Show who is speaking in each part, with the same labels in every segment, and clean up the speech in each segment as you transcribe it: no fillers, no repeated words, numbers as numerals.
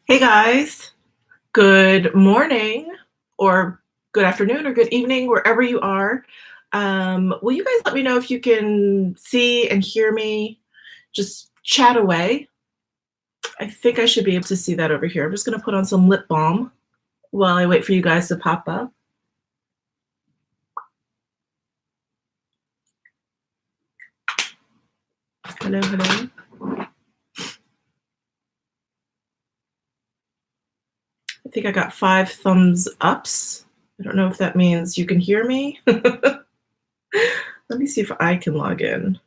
Speaker 1: Hey guys, good morning or good afternoon or good evening, wherever you are. Will you guys let me know if you can see and hear me? Just chat away. I think I should be able to see that over here. I'm just going to put on some lip balm while I wait for you guys to pop up. Hello, hello. I think I got 5 thumbs ups. I don't know if that means you can hear me. Let me see if I can log in.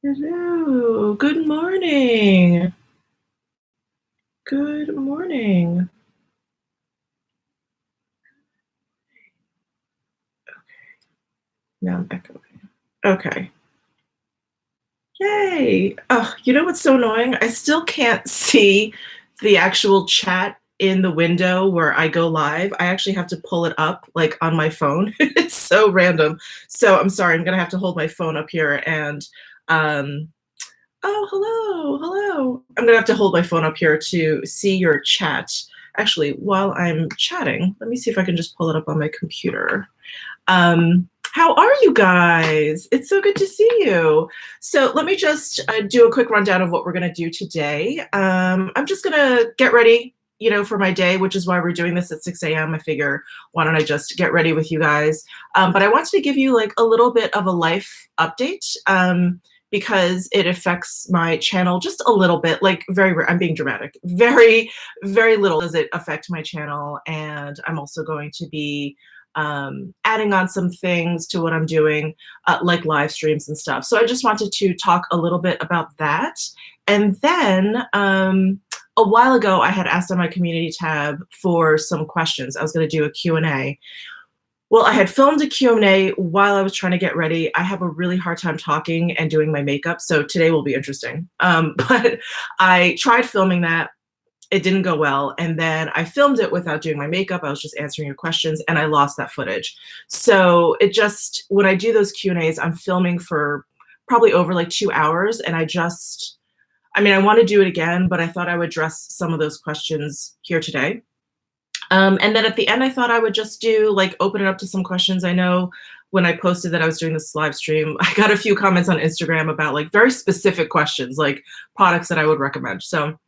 Speaker 1: Hello, good morning. Good morning. Now I'm echoing. Okay. Yay. Oh, you know what's so annoying? I still can't see the actual chat in the window where I go live. I actually have to pull it up like on my phone. It's so random. So I'm sorry, I'm gonna have to hold my phone up here and oh, hello, hello. I'm gonna have to hold my phone up here to see your chat. Actually, while I'm chatting, let me see if I can just pull it up on my computer. How are you guys? It's so good to see you. So let me just do a quick rundown of what we're going to do today. I'm just going to get ready, for my day, which is why we're doing this at 6 a.m. I figure, why don't I just get ready with you guys? But I wanted to give you like a little bit of a life update because it affects my channel just a little bit, like I'm being dramatic, very, very little does it affect my channel. And I'm also going to be adding on some things to what I'm doing, like live streams and stuff. So I just wanted to talk a little bit about that. And then a while ago, I had asked on my community tab for some questions. I was going to do a Q&A. Well, I had filmed a Q&A while I was trying to get ready. I have a really hard time talking and doing my makeup, so today will be interesting. But I tried filming that. It didn't go well. And then I filmed it without doing my makeup. I was just answering your questions and I lost that footage. So when I do those Q&As, I'm filming for probably over like 2 hours. And I want to do it again, but I thought I would address some of those questions here today. And then at the end, I thought I would just open it up to some questions. I know when I posted that I was doing this live stream, I got a few comments on Instagram about like very specific questions, like products that I would recommend. So,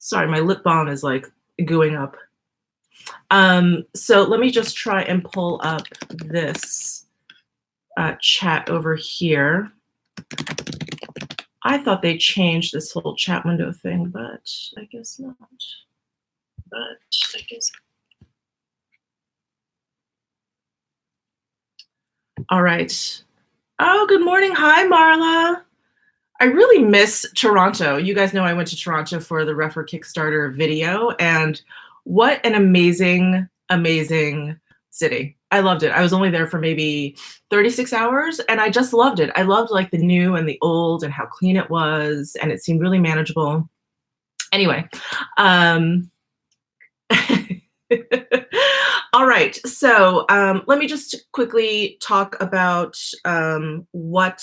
Speaker 1: sorry, my lip balm is like gooing up. So let me just try and pull up this chat over here. I thought they changed this whole chat window thing, but I guess not. All right. Oh, good morning. Hi, Marla. I really miss Toronto. You guys know I went to Toronto for the Refer Kickstarter video, and what an amazing, amazing city. I loved it. I was only there for maybe 36 hours, and I just loved it. I loved like the new and the old and how clean it was, and it seemed really manageable. Anyway, all right. So let me just quickly talk about what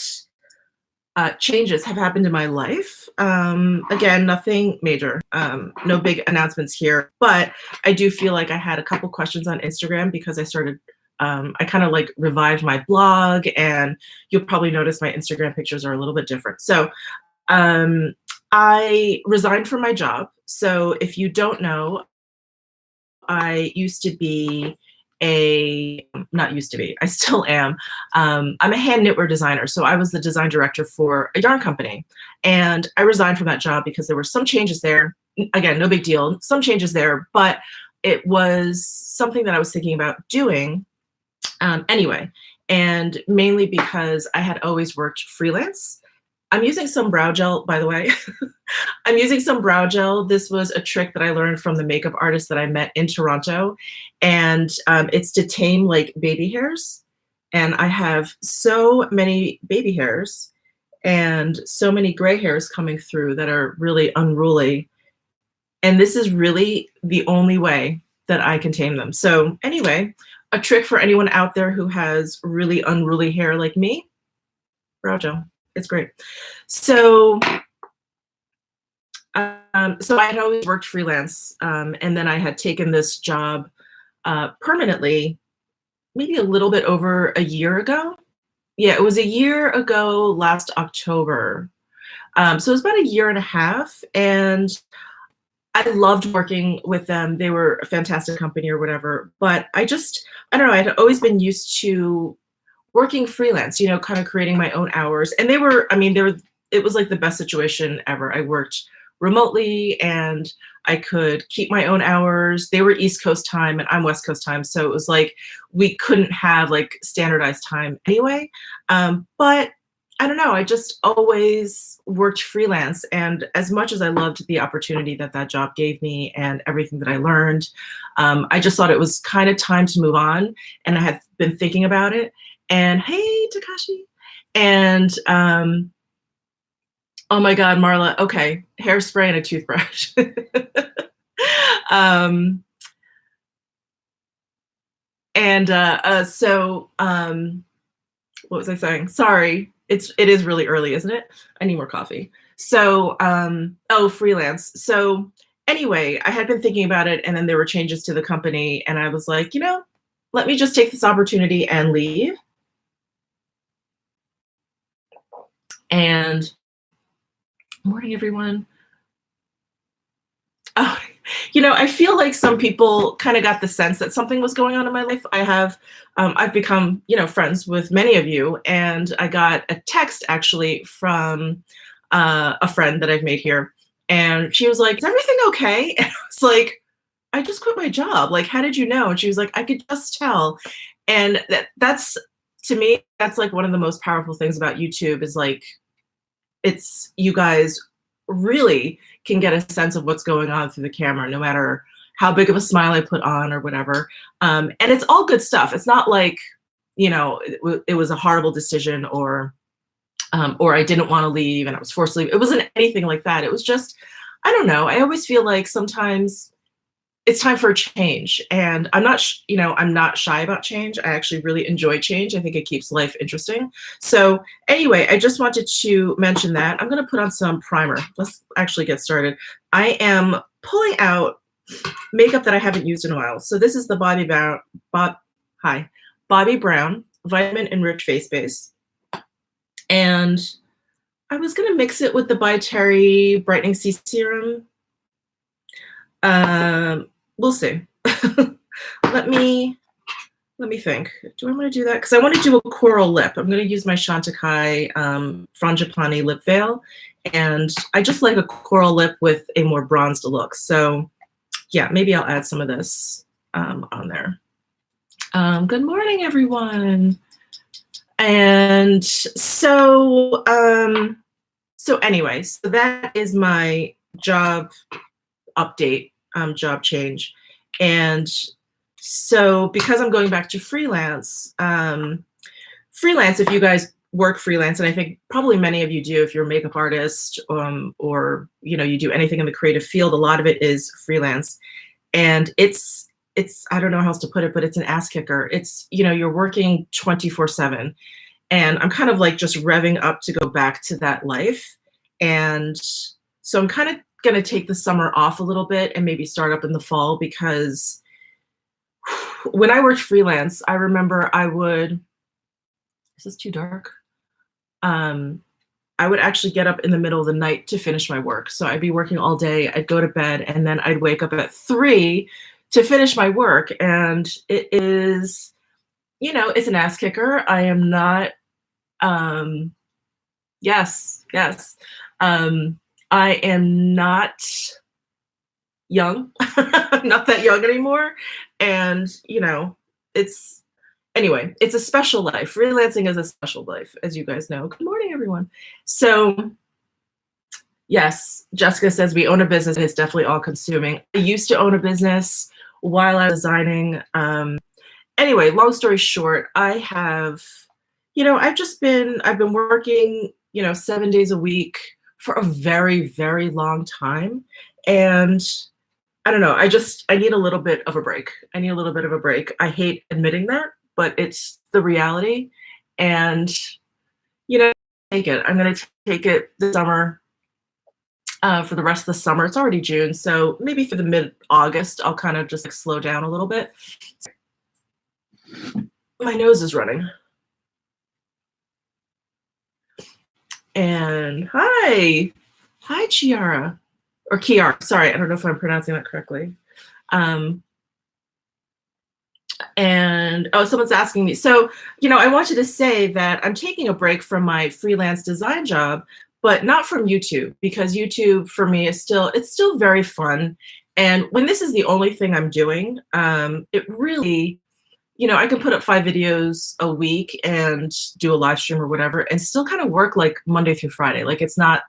Speaker 1: changes have happened in my life. Again, nothing major, no big announcements here, but I do feel like I had a couple questions on Instagram because I started, I kind of like revived my blog, and you'll probably notice my Instagram pictures are a little bit different. So I resigned from my job. So if you don't know, I used to be not used to be, I still am. I'm a hand knitwear designer. So I was the design director for a yarn company. And I resigned from that job because there were some changes there. Again, no big deal, some changes there, but it was something that I was thinking about doing anyway. And mainly because I had always worked freelance. I'm using some brow gel, by the way. I'm using some brow gel. This was a trick that I learned from the makeup artist that I met in Toronto. And it's to tame like baby hairs. And I have so many baby hairs and so many gray hairs coming through that are really unruly. And this is really the only way that I can tame them. So anyway, a trick for anyone out there who has really unruly hair like me, brow gel. It's great. So, so I had always worked freelance, and then I had taken this job permanently, maybe a little bit over a year ago. Yeah, it was a year ago last October. So it was about a year and a half, and I loved working with them. They were a fantastic company or whatever, but I don't know, I had always been used to working freelance, you know, kind of creating my own hours. And they were, I mean, it was like the best situation ever. I worked remotely and I could keep my own hours. They were East Coast time and I'm West Coast time. So it was like, we couldn't have like standardized time anyway. But I don't know, I just always worked freelance. And as much as I loved the opportunity that that job gave me and everything that I learned, I just thought it was kind of time to move on. And I had been thinking about it. And hey, Takashi. And oh my God, Marla. Okay, hairspray and a toothbrush. What was I saying? Sorry, it is really early, isn't it? I need more coffee. So, oh, freelance. So anyway, I had been thinking about it, and then there were changes to the company, and I was like, you know, let me just take this opportunity and leave. And morning, everyone. Oh, you know, I feel like some people kind of got the sense that something was going on in my life. I've become, you know, friends with many of you, and I got a text actually from a friend that I've made here, and she was like, "Is everything okay?" And I was like, "I just quit my job. Like, how did you know?" And she was like, "I could just tell." And that's to me, that's like one of the most powerful things about YouTube is like it's you guys really can get a sense of what's going on through the camera, no matter how big of a smile I put on or whatever. And it's all good stuff. It's not like, you know, it was a horrible decision or I didn't want to leave and I was forced to leave. It wasn't anything like that. It was just, I don't know. I always feel like sometimes it's time for a change, and I'm not, you know, I'm not shy about change. I actually really enjoy change. I think it keeps life interesting. So anyway, I just wanted to mention that. I'm going to put on some primer. Let's actually get started. I am pulling out makeup that I haven't used in a while. So this is the Bobbi Brown Vitamin Enriched Face Base, and I was going to mix it with the By Terry Brightening C Serum. We'll see. Let me think. Do I want to do that? Because I want to do a coral lip. I'm going to use my Chantecaille Frangipani lip veil, and I just like a coral lip with a more bronzed look. So yeah, maybe I'll add some of this on there. Good morning, everyone. And so anyway, so that is my job update, job change. And so because I'm going back to freelance, if you guys work freelance, and I think probably many of you do if you're a makeup artist, or you know, you do anything in the creative field, a lot of it is freelance. And it's I don't know how else to put it, but it's an ass kicker. It's, you know, you're working 24/7. And I'm kind of like just revving up to go back to that life. And so I'm kind of going to take the summer off a little bit and maybe start up in the fall, because when I worked freelance, I remember is this too dark? I would actually get up in the middle of the night to finish my work. So I'd be working all day, I'd go to bed, and then I'd wake up at 3 to finish my work. And it is, you know, it's an ass kicker. I am not, yes. I am not young. I'm not that young anymore. And, you know, anyway, it's a special life. Freelancing is a special life, as you guys know. Good morning, everyone. So yes, Jessica says we own a business and it's definitely all consuming. I used to own a business while I was designing. Anyway, long story short, I have, you know, I've been working, you know, 7 days a week for a very, very long time. And I don't know. I need a little bit of a break. I need a little bit of a break. I hate admitting that, but it's the reality. And, you know, take it. I'm going to take it this summer, for the rest of the summer. It's already June. So maybe for the mid-August, I'll kind of just like, slow down a little bit. My nose is running. And hi, Chiara, or Kiara. Sorry, I don't know if I'm pronouncing that correctly. And oh, someone's asking me. So, I wanted to say that I'm taking a break from my freelance design job, but not from YouTube, because YouTube for me is it's still very fun. And when this is the only thing I'm doing, it really, I can put up 5 videos a week and do a live stream or whatever, and still kind of work like Monday through Friday. Like it's not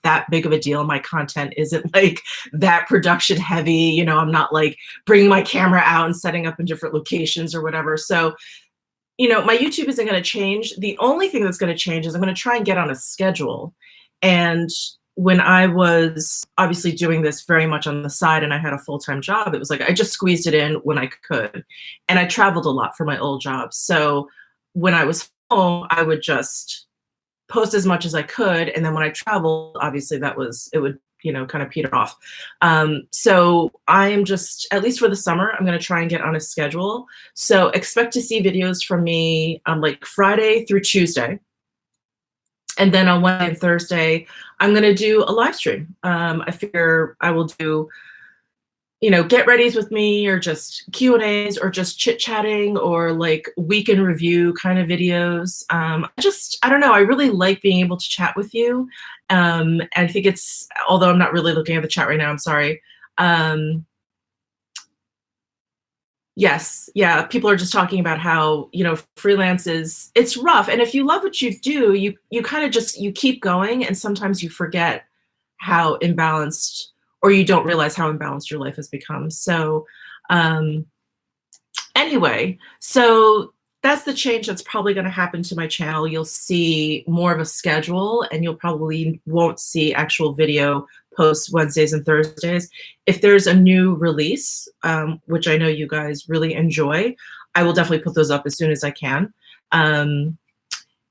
Speaker 1: that big of a deal. My content isn't like that production heavy. I'm not like bringing my camera out and setting up in different locations or whatever. So, my YouTube isn't going to change. The only thing that's going to change is I'm going to try and get on a schedule. And when I was obviously doing this very much on the side and I had a full-time job, it was like I just squeezed it in when I could. And I traveled a lot for my old job. So when I was home, I would just post as much as I could. And then when I traveled, obviously it would, kind of peter off. So I am just, at least for the summer, I'm going to try and get on a schedule. So expect to see videos from me like Friday through Tuesday. And then on Wednesday and Thursday, I'm going to do a live stream. I figure I will do, get readies with me, or just Q&As, or just chit chatting, or like week in review kind of videos. I don't know. I really like being able to chat with you. I think although I'm not really looking at the chat right now, I'm sorry. Yes. Yeah. People are just talking about how, freelance it's rough. And if you love what you do, you kind of just, you keep going. And sometimes you forget how imbalanced, or you don't realize how imbalanced your life has become. So anyway, so that's the change that's probably going to happen to my channel. You'll see more of a schedule, and you'll probably won't see actual video posts Wednesdays and Thursdays. If there's a new release, which I know you guys really enjoy, I will definitely put those up as soon as I can.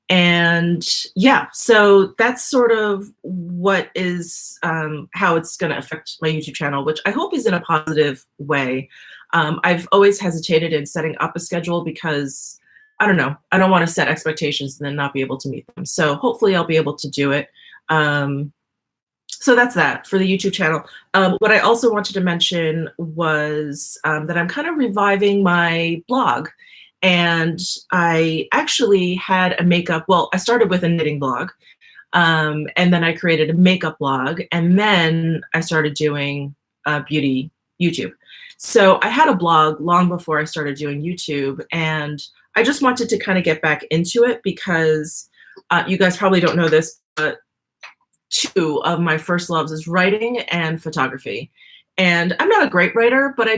Speaker 1: And yeah, so that's sort of what is how it's going to affect my YouTube channel, which I hope is in a positive way. I've always hesitated in setting up a schedule because I don't know, I don't want to set expectations and then not be able to meet them. So hopefully I'll be able to do it. So that's that for the YouTube channel. What I also wanted to mention was that I'm kind of reviving my blog. And I actually had a makeup, well, I started with a knitting blog, and then I created a makeup blog, and then I started doing beauty YouTube. So I had a blog long before I started doing YouTube, and I just wanted to kind of get back into it because you guys probably don't know this, but 2 of my first loves is writing and photography. And I'm not a great writer, but I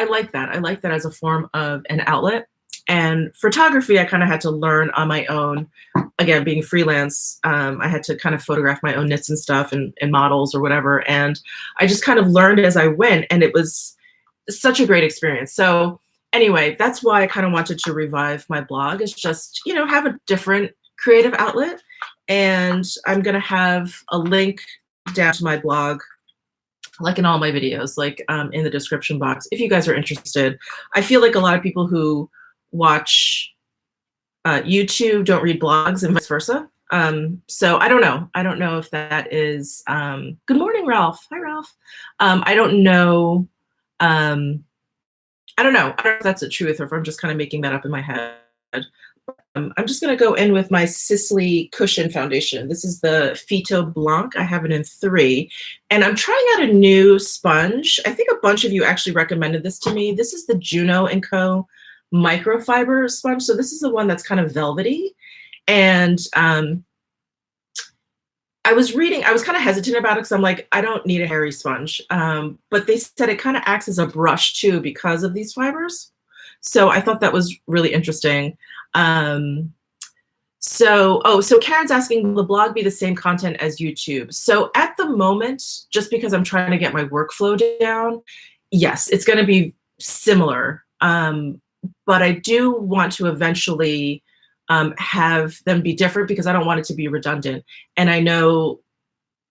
Speaker 1: like that. I like that as a form of an outlet. And photography, I kind of had to learn on my own. Again, being freelance, I had to kind of photograph my own knits and stuff and models or whatever. And I just kind of learned as I went, and it was such a great experience. So anyway, that's why I kind of wanted to revive my blog, is just, have a different creative outlet. And I'm going to have a link down to my blog, like in all my videos, like in the description box, if you guys are interested. I feel like a lot of people who watch YouTube don't read blogs, and vice versa. So I don't know. I don't know if that is, good morning, Ralph. Hi, Ralph. I don't know. I don't know if that's the truth, or if I'm just kind of making that up in my head. I'm just going to go in with my Mer Cushion Foundation. This is the Phyto Blanc. I have it in 3. And I'm trying out a new sponge. I think a bunch of you actually recommended this to me. This is the Juno & Co. microfiber sponge. So this is the one that's kind of velvety. And I was kind of hesitant about it because I'm like, I don't need a hairy sponge. But they said it kind of acts as a brush too because of these fibers. So I thought that was really interesting. So Karen's asking, will the blog be the same content as YouTube? So at the moment, just because I'm trying to get my workflow down, yes, it's going to be similar. But I do want to eventually have them be different because I don't want it to be redundant. And I know,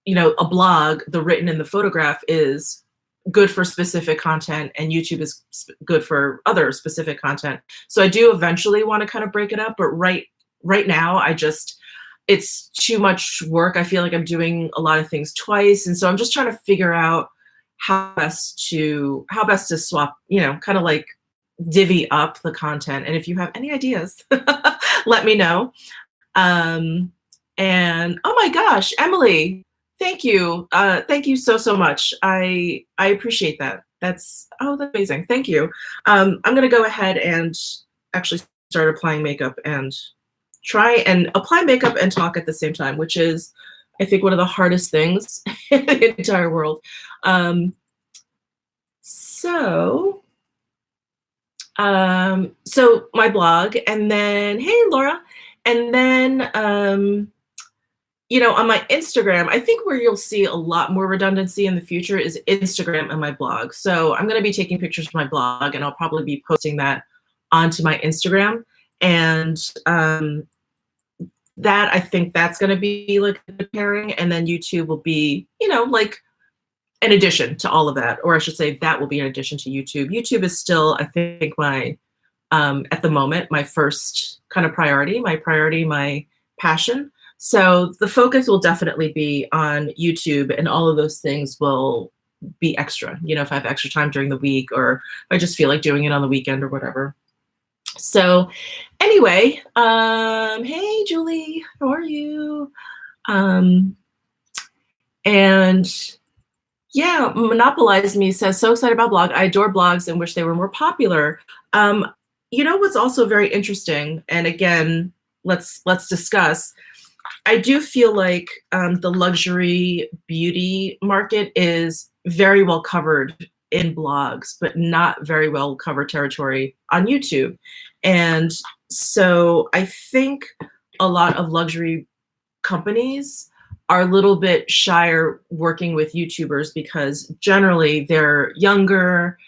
Speaker 1: a blog, the written and the photograph is good for specific content, and YouTube is good for other specific content. So I do eventually want to kind of break it up, but right now it's too much work. I feel like I'm doing a lot of things twice, and so I'm just trying to figure out how best to swap, kind of like divvy up the content. And if you have any ideas, let me know. And oh my gosh, Emily, thank you. Thank you so much. I appreciate that. That's amazing. Thank you. I'm gonna go ahead and actually start applying makeup and try and apply makeup and talk at the same time, which is, I think, one of the hardest things in the entire world. So my blog, and then, hey, Laura, and then, on my Instagram, I think where you'll see a lot more redundancy in the future is Instagram and my blog. So I'm going to be taking pictures of my blog, and I'll probably be posting that onto my Instagram. And that, I think that's going to be like the pairing, and then YouTube will be, like an addition to all of that, or I should say that will be an addition to YouTube. YouTube is still, I think, my, at the moment, my first kind of priority, my passion. So the focus will definitely be on YouTube, and all of those things will be extra, if I have extra time during the week, or if I just feel like doing it on the weekend or whatever. So anyway, hey, Julie, how are you? And yeah, Monopolize Me says, so excited about blog. I adore blogs and wish they were more popular. What's also very interesting, and again, let's discuss. I do feel like the luxury beauty market is very well covered in blogs, but not very well covered territory on YouTube. And so I think a lot of luxury companies are a little bit shyer working with YouTubers because generally they're younger,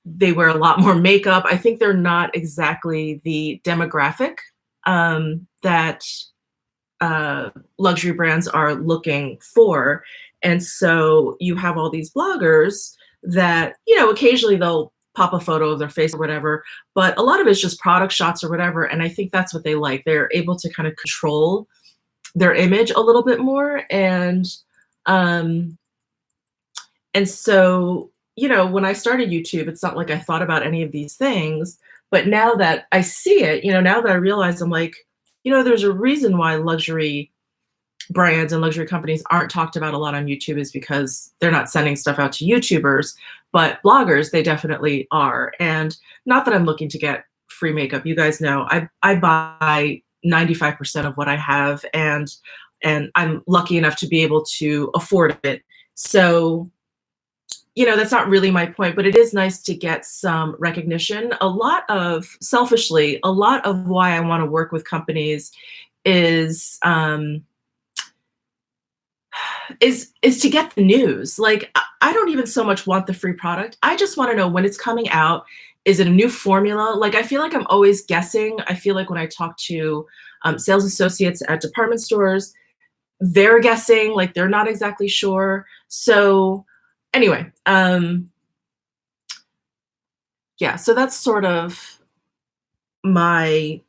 Speaker 1: they wear a lot more makeup. I think they're not exactly the demographic that luxury brands are looking for. And so you have all these bloggers that, occasionally they'll pop a photo of their face or whatever, but a lot of it's just product shots or whatever. And I think that's what they like. They're able to kind of control their image a little bit more. And so, when I started YouTube, it's not like I thought about any of these things, but now that I see it, now that I realize, I'm like, there's a reason why luxury brands and luxury companies aren't talked about a lot on YouTube, is because they're not sending stuff out to YouTubers, but bloggers, they definitely are. And not that I'm looking to get free makeup. You guys know, I buy 95% of what I have, and I'm lucky enough to be able to afford it. So, that's not really my point, but it is nice to get some recognition. Selfishly, a lot of why I want to work with companies is to get the news. Like, I don't even so much want the free product. I just want to know when it's coming out. Is it a new formula? Like, I feel like I'm always guessing. I feel like when I talk to sales associates at department stores, they're guessing, like they're not exactly sure. So anyway, yeah, so that's sort of my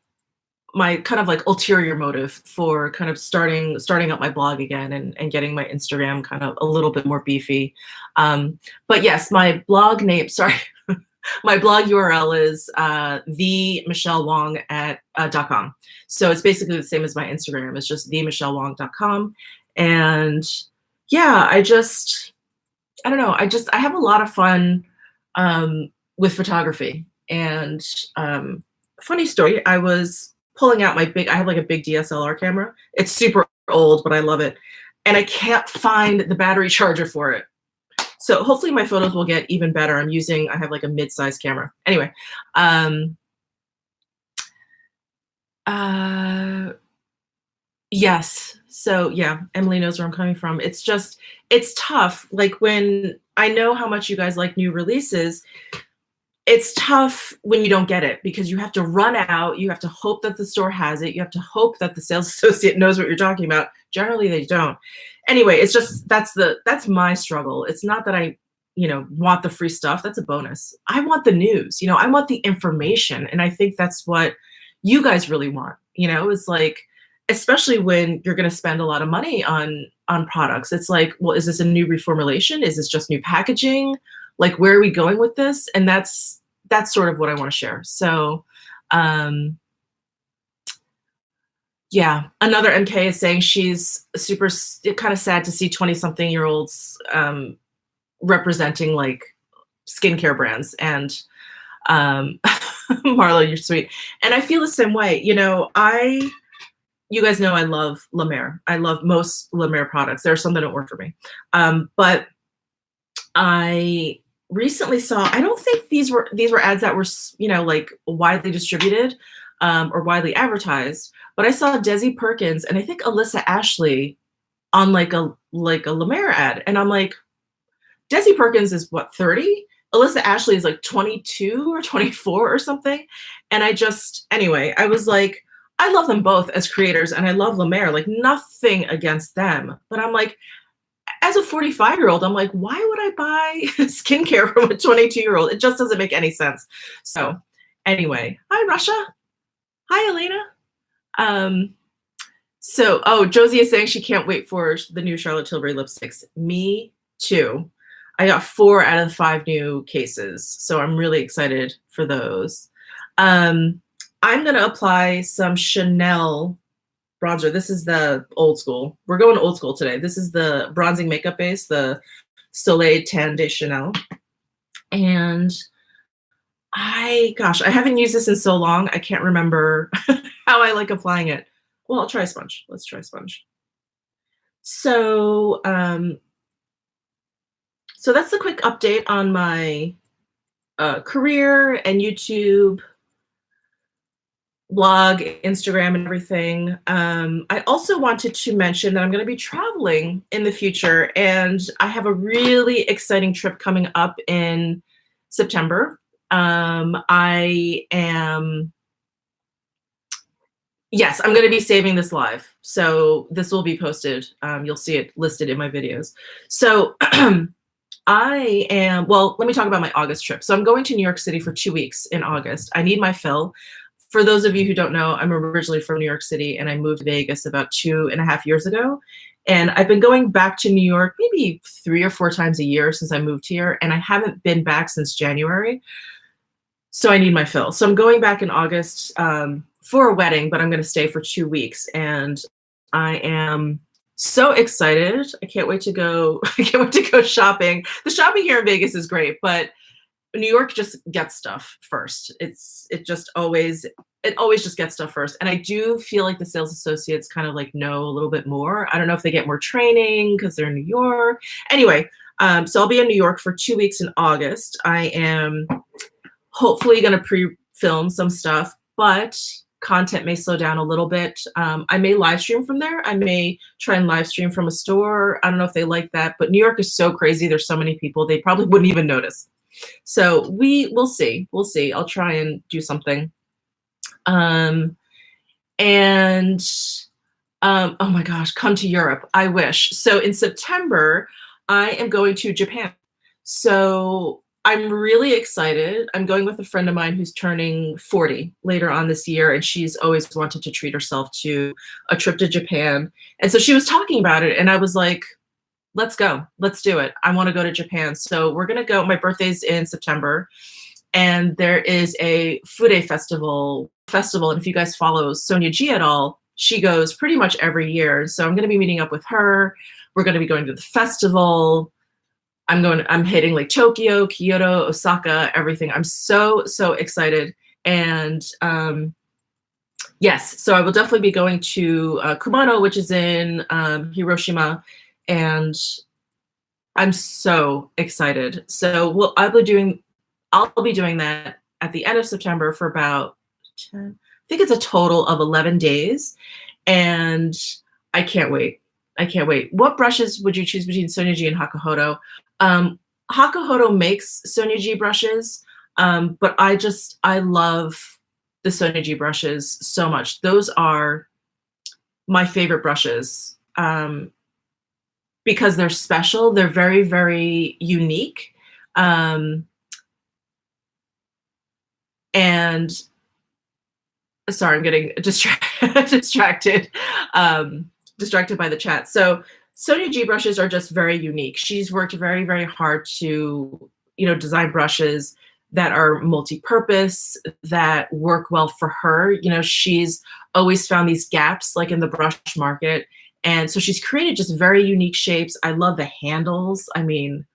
Speaker 1: kind of like ulterior motive for kind of starting up my blog again, and getting my Instagram kind of a little bit more beefy. But yes, my blog name, sorry, my blog URL is themichelewong.com. So it's basically the same as my Instagram. It's just themichelewong.com. And yeah, I don't know. I have a lot of fun with photography. And funny story, I was pulling out I have like a big DSLR camera. It's super old, but I love it. And I can't find the battery charger for it. So hopefully my photos will get even better. I have like a mid-sized camera. Anyway, yes. So yeah, Emily knows where I'm coming from. It's tough. Like when I know how much you guys like new releases, it's tough when you don't get it because you have to run out, you have to hope that the store has it, you have to hope that the sales associate knows what you're talking about. Generally they don't. Anyway, it's just that's my struggle. It's not that I, want the free stuff. That's a bonus. I want the news, I want the information. And I think that's what you guys really want. It's like, especially when you're going to spend a lot of money on products. It's like, well, is this a new reformulation? Is this just new packaging? Like, where are we going with this? And that's sort of what I want to share. So, yeah, another MK is saying she's super kind of sad to see 20-something-year-olds representing like skincare brands. And Marlo, you're sweet. And I feel the same way. You guys know I love La Mer. I love most La Mer products. There are some that don't work for me. But I recently saw, I don't think these were ads that were, like widely distributed or widely advertised, but I saw Desi Perkins and I think Alyssa Ashley on like a La Mer ad. And I'm like, Desi Perkins is what, 30? Alyssa Ashley is like 22 or 24 or something. And anyway, I was like, I love them both as creators and I love La Mer, like nothing against them. But I'm like, as a 45-year-old, I'm like, why would I buy skincare from a 22-year-old? It just doesn't make any sense. So anyway, hi, Russia. Hi, Elena. Josie is saying she can't wait for the new Charlotte Tilbury lipsticks. Me too. I got 4 out of the 5 new cases, so I'm really excited for those. I'm going to apply some Chanel bronzer. This is the old school. We're going old school today. This is the bronzing makeup base, the Soleil Tan de Chanel. And I haven't used this in so long. I can't remember how I like applying it. Well, I'll try sponge. Let's try sponge. So, so that's a quick update on my career and YouTube, blog, Instagram, and everything. I also wanted to mention that I'm going to be traveling in the future, and I have a really exciting trip coming up in September. Yes, I'm going to be saving this live, so this will be posted. You'll see it listed in my videos. So well, let me talk about my August trip. So I'm going to New York City for 2 weeks in August. I need my fill. For those of you who don't know, I'm originally from New York City and I moved to Vegas about 2.5 years ago. And I've been going back to New York maybe 3 or 4 times a year since I moved here. And I haven't been back since January. So I need my fill. So I'm going back in August for a wedding, but I'm going to stay for 2 weeks. And I am so excited. I can't wait to go. I can't wait to go shopping. The shopping here in Vegas is great, but New York just gets stuff first. It always just gets stuff first. And I do feel like the sales associates kind of like know a little bit more. I don't know if they get more training because they're in New York. Anyway, so I'll be in New York for 2 weeks in August. I am hopefully going to pre-film some stuff, but content may slow down a little bit. I may live stream from there. I may try and live stream from a store. I don't know if they like that, but New York is so crazy. There's so many people, they probably wouldn't even notice. So we'll see. We'll see. I'll try and do something. Oh my gosh, come to Europe. I wish. So in September, I am going to Japan. So I'm really excited. I'm going with a friend of mine who's turning 40 later on this year, and she's always wanted to treat herself to a trip to Japan. And so she was talking about it, and I was like, let's go. Let's do it. I want to go to Japan. So we're going to go. My birthday's in September, and there is a Fude festival. And if you guys follow Sonia G at all, she goes pretty much every year. So I'm going to be meeting up with her. We're going to be going to the festival. I'm hitting like Tokyo, Kyoto, Osaka, everything. I'm so excited. And yes, so I will definitely be going to Kumano, which is in Hiroshima. And I'm so excited. So I'll be doing that at the end of September for about 10, I think it's a total of 11 days. And I can't wait. I can't wait. What brushes would you choose between Sonyoji and Hakuhodo? Hakuhodo makes Sonyoji brushes, but I love the Sonyoji brushes so much. Those are my favorite brushes because they're special. They're very, very unique. And sorry, I'm getting distracted by the chat. So Sonyoji brushes are just very unique. She's worked very, very hard to, design brushes that are multi-purpose, that work well for her. She's always found these gaps like in the brush market. And so she's created just very unique shapes. I love the handles. I mean,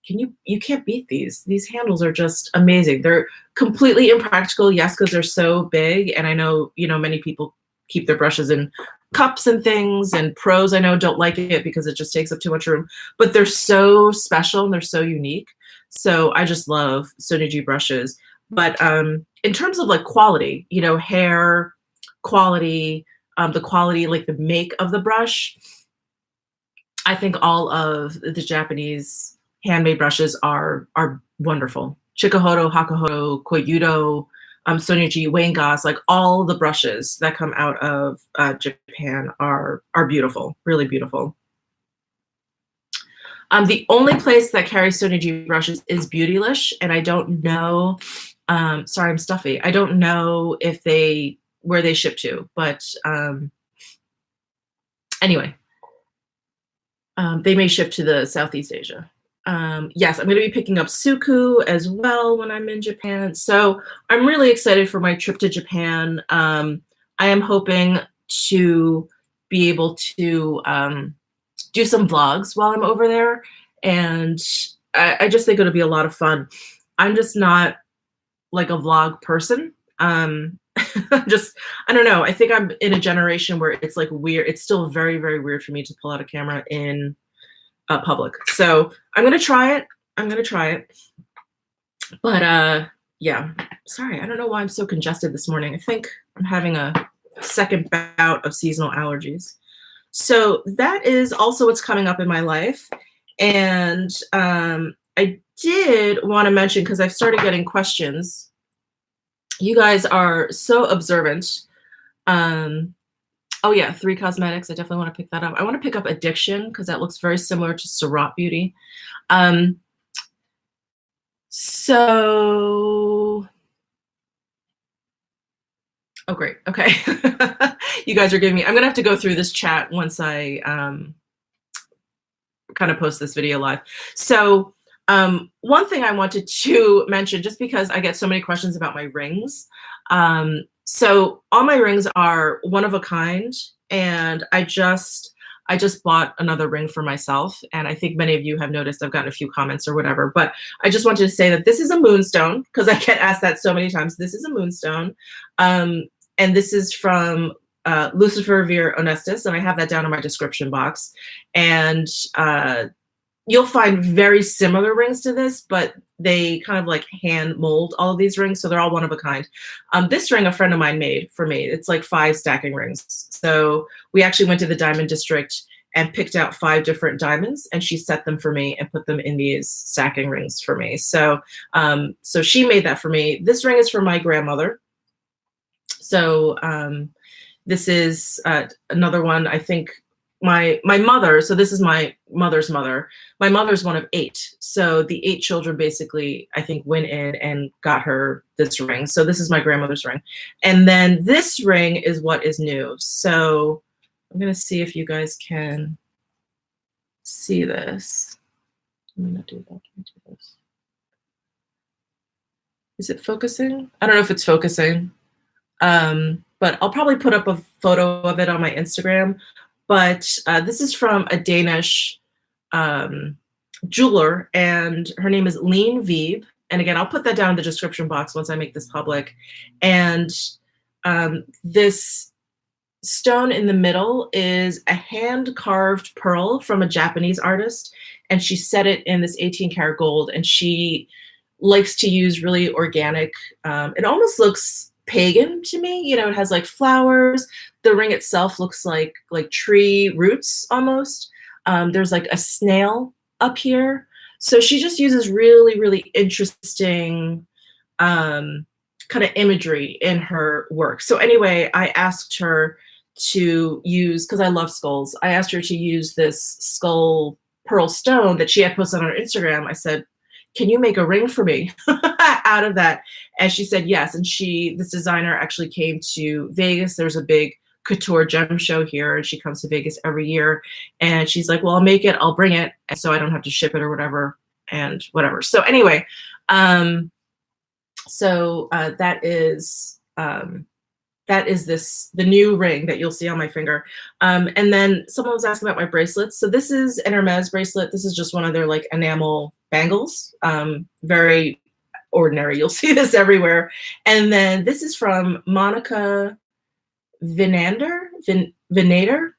Speaker 1: you can't beat these. These handles are just amazing. They're completely impractical, yes, because they're so big. And I know, many people keep their brushes in cups and things, and pros I know don't like it because it just takes up too much room, but they're so special and they're so unique. So I just love Sonyoji brushes. But in terms of like quality, hair quality, the quality, like the make of the brush, I think all of the Japanese handmade brushes are wonderful. Chikuhodo, Hakuhodo, Koyudo, Sonyoji, Wangas, like all the brushes that come out of Japan are beautiful, really beautiful. The only place that carries Sonyoji brushes is Beautylish, and I don't know, sorry, I'm stuffy. I don't know if where they ship to, but anyway, they may ship to the Southeast Asia. Yes, I'm going to be picking up Suku as well when I'm in Japan. So I'm really excited for my trip to Japan. I am hoping to be able to do some vlogs while I'm over there. And I just think it'll be a lot of fun. I'm just not like a vlog person. I don't know. I think I'm in a generation where it's like weird. It's still very, very weird for me to pull out a camera in public. So I'm going to try it. But yeah, sorry. I don't know why I'm so congested this morning. I think I'm having a second bout of seasonal allergies. So that is also what's coming up in my life. And I did want to mention, because I've started getting questions. You guys are so observant. Oh yeah, 3 Cosmetics. I definitely want to pick that up. I want to pick up Addiction because that looks very similar to Surratt Beauty. So, oh great, okay. You guys are giving me, I'm gonna have to go through this chat once I kind of post this video live. So one thing I wanted to mention, just because I get so many questions about my rings. So all my rings are one of a kind, and I just bought another ring for myself, and I think many of you have noticed I've gotten a few comments or whatever, but I just wanted to say that this is a moonstone, because I get asked that so many times. This is a moonstone, and this is from Lucifer Vir Honestus, and I have that down in my description box. And you'll find very similar rings to this, but they kind of like hand mold all of these rings, so they're all one of a kind. This ring a friend of mine made for me. It's like 5 stacking rings. So we actually went to the diamond district and picked out 5 different diamonds, and she set them for me and put them in these stacking rings for me. So so she made that for me. This ring is for my grandmother. So this is another one. I think my mother, so this is my mother's mother. My mother's one of 8. So the 8 children basically, I think, went in and got her this ring. So this is my grandmother's ring. And then this ring is what is new. So I'm going to see if you guys can see this. I'm going to do that. Let me do this. Is it focusing? I don't know if it's focusing. But I'll probably put up a photo of it on my Instagram. But this is from a Danish jeweler, and her name is Leen Veeb. And again, I'll put that down in the description box once I make this public. And this stone in the middle is a hand-carved pearl from a Japanese artist, and she set it in this 18-karat gold, and she likes to use really organic, it almost looks pagan to me. You know, it has like flowers. The ring itself looks like tree roots almost. There's like a snail up here. So she just uses really, really interesting kind of imagery in her work. So anyway, I asked her to use, because I love skulls, I asked her to use this skull pearl stone that she had posted on her Instagram. I said, can you make a ring for me out of that? And she said yes. And this designer actually came to Vegas. There's a big couture gem show here, and she comes to Vegas every year. And she's like, well, I'll make it, I'll bring it, and so I don't have to ship it or whatever, and whatever. So anyway, that is the new ring that you'll see on my finger. And then someone was asking about my bracelets. So this is an Hermes bracelet. This is just one of their like enamel bangles. Very ordinary. You'll see this everywhere. And then this is from Monica Vinader,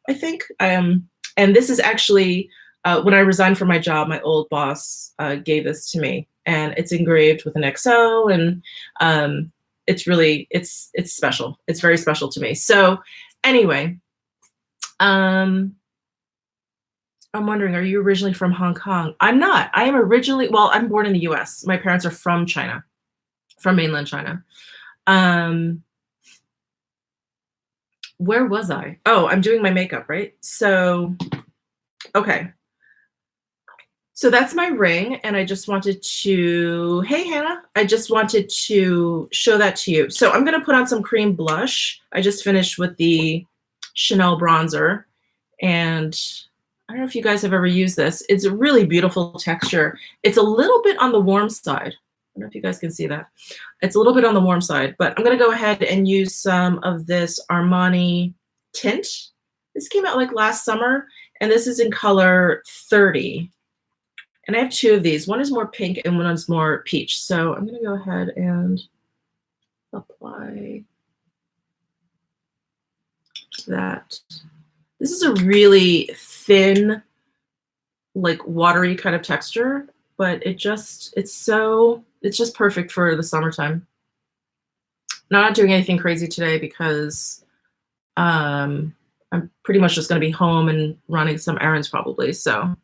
Speaker 1: I think. And this is actually, when I resigned from my job, my old boss gave this to me, and it's engraved with an XO, and it's really, it's special. It's very special to me. So anyway, I'm wondering, are you originally from Hong Kong? I'm not. I am originally, well, I'm born in the US. My parents are from China, from mainland China. Where was I? Oh, I'm doing my makeup, right? So, okay. So that's my ring, and I just wanted to, hey Hannah, I just wanted to show that to you. So I'm gonna put on some cream blush. I just finished with the Chanel bronzer, and I don't know if you guys have ever used this. It's a really beautiful texture. It's a little bit on the warm side. I don't know if you guys can see that. It's a little bit on the warm side, but I'm gonna go ahead and use some of this Armani tint. This came out like last summer, and this is in color 30. And I have two of these. One is more pink and one is more peach. So I'm gonna go ahead and apply that. This is a really thin, like watery kind of texture, but it's just perfect for the summertime. Not doing anything crazy today because I'm pretty much just gonna be home and running some errands probably, so.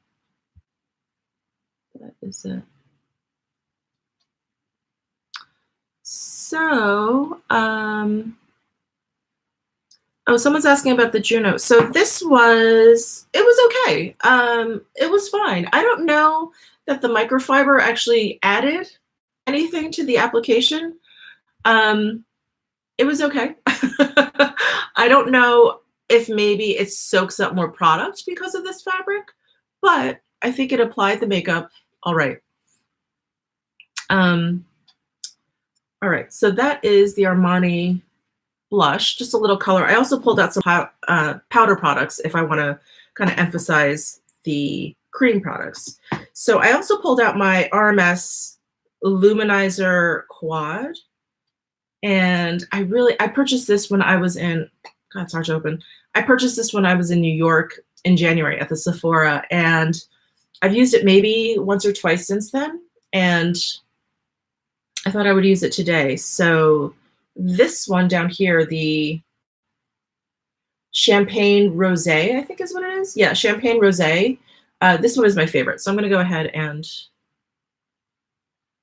Speaker 1: That is it. So, oh, someone's asking about the Juno. So it was okay. It was fine. I don't know that the microfiber actually added anything to the application. It was okay. I don't know if maybe it soaks up more product because of this fabric, but I think it applied the makeup all right. All right, so that is the Armani blush, just a little color. I also pulled out some powder products if I want to kind of emphasize the cream products. So I also pulled out my RMS Luminizer Quad, and I purchased this when I was in, God, it's hard to open. I purchased this when I was in New York in January at the Sephora, and I've used it maybe once or twice since then, and I thought I would use it today. So this one down here, the Champagne Rosé, I think is what it is. Yeah, Champagne Rosé. This one is my favorite. So I'm going to go ahead and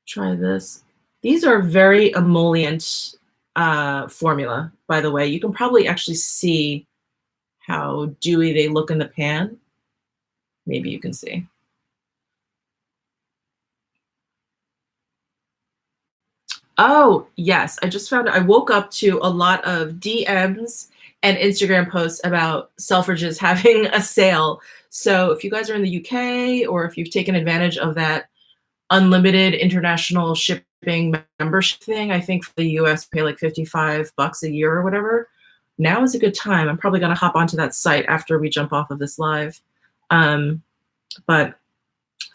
Speaker 1: try this. These are very emollient formula, by the way. You can probably actually see how dewy they look in the pan. Maybe you can see. Oh, yes. I just found I woke up to a lot of DMs and Instagram posts about Selfridges having a sale. So if you guys are in the UK, or if you've taken advantage of that unlimited international shipping membership thing, I think for the US pay like $55 a year or whatever. Now is a good time. I'm probably going to hop onto that site after we jump off of this live. But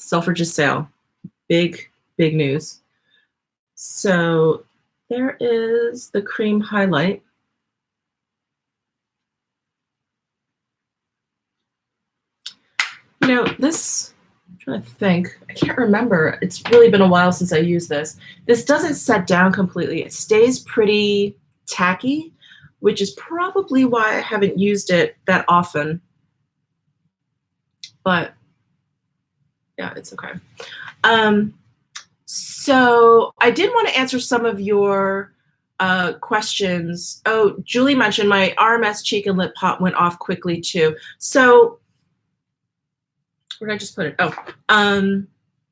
Speaker 1: Selfridges sale, big news. So there is the cream highlight. You know, this, I'm trying to think, I can't remember. It's really been a while since I used this. This doesn't set down completely. It stays pretty tacky, which is probably why I haven't used it that often. But yeah, it's okay. So I did want to answer some of your questions. Oh, Julie mentioned my RMS cheek and lip pop went off quickly too. So where did I just put it? Oh,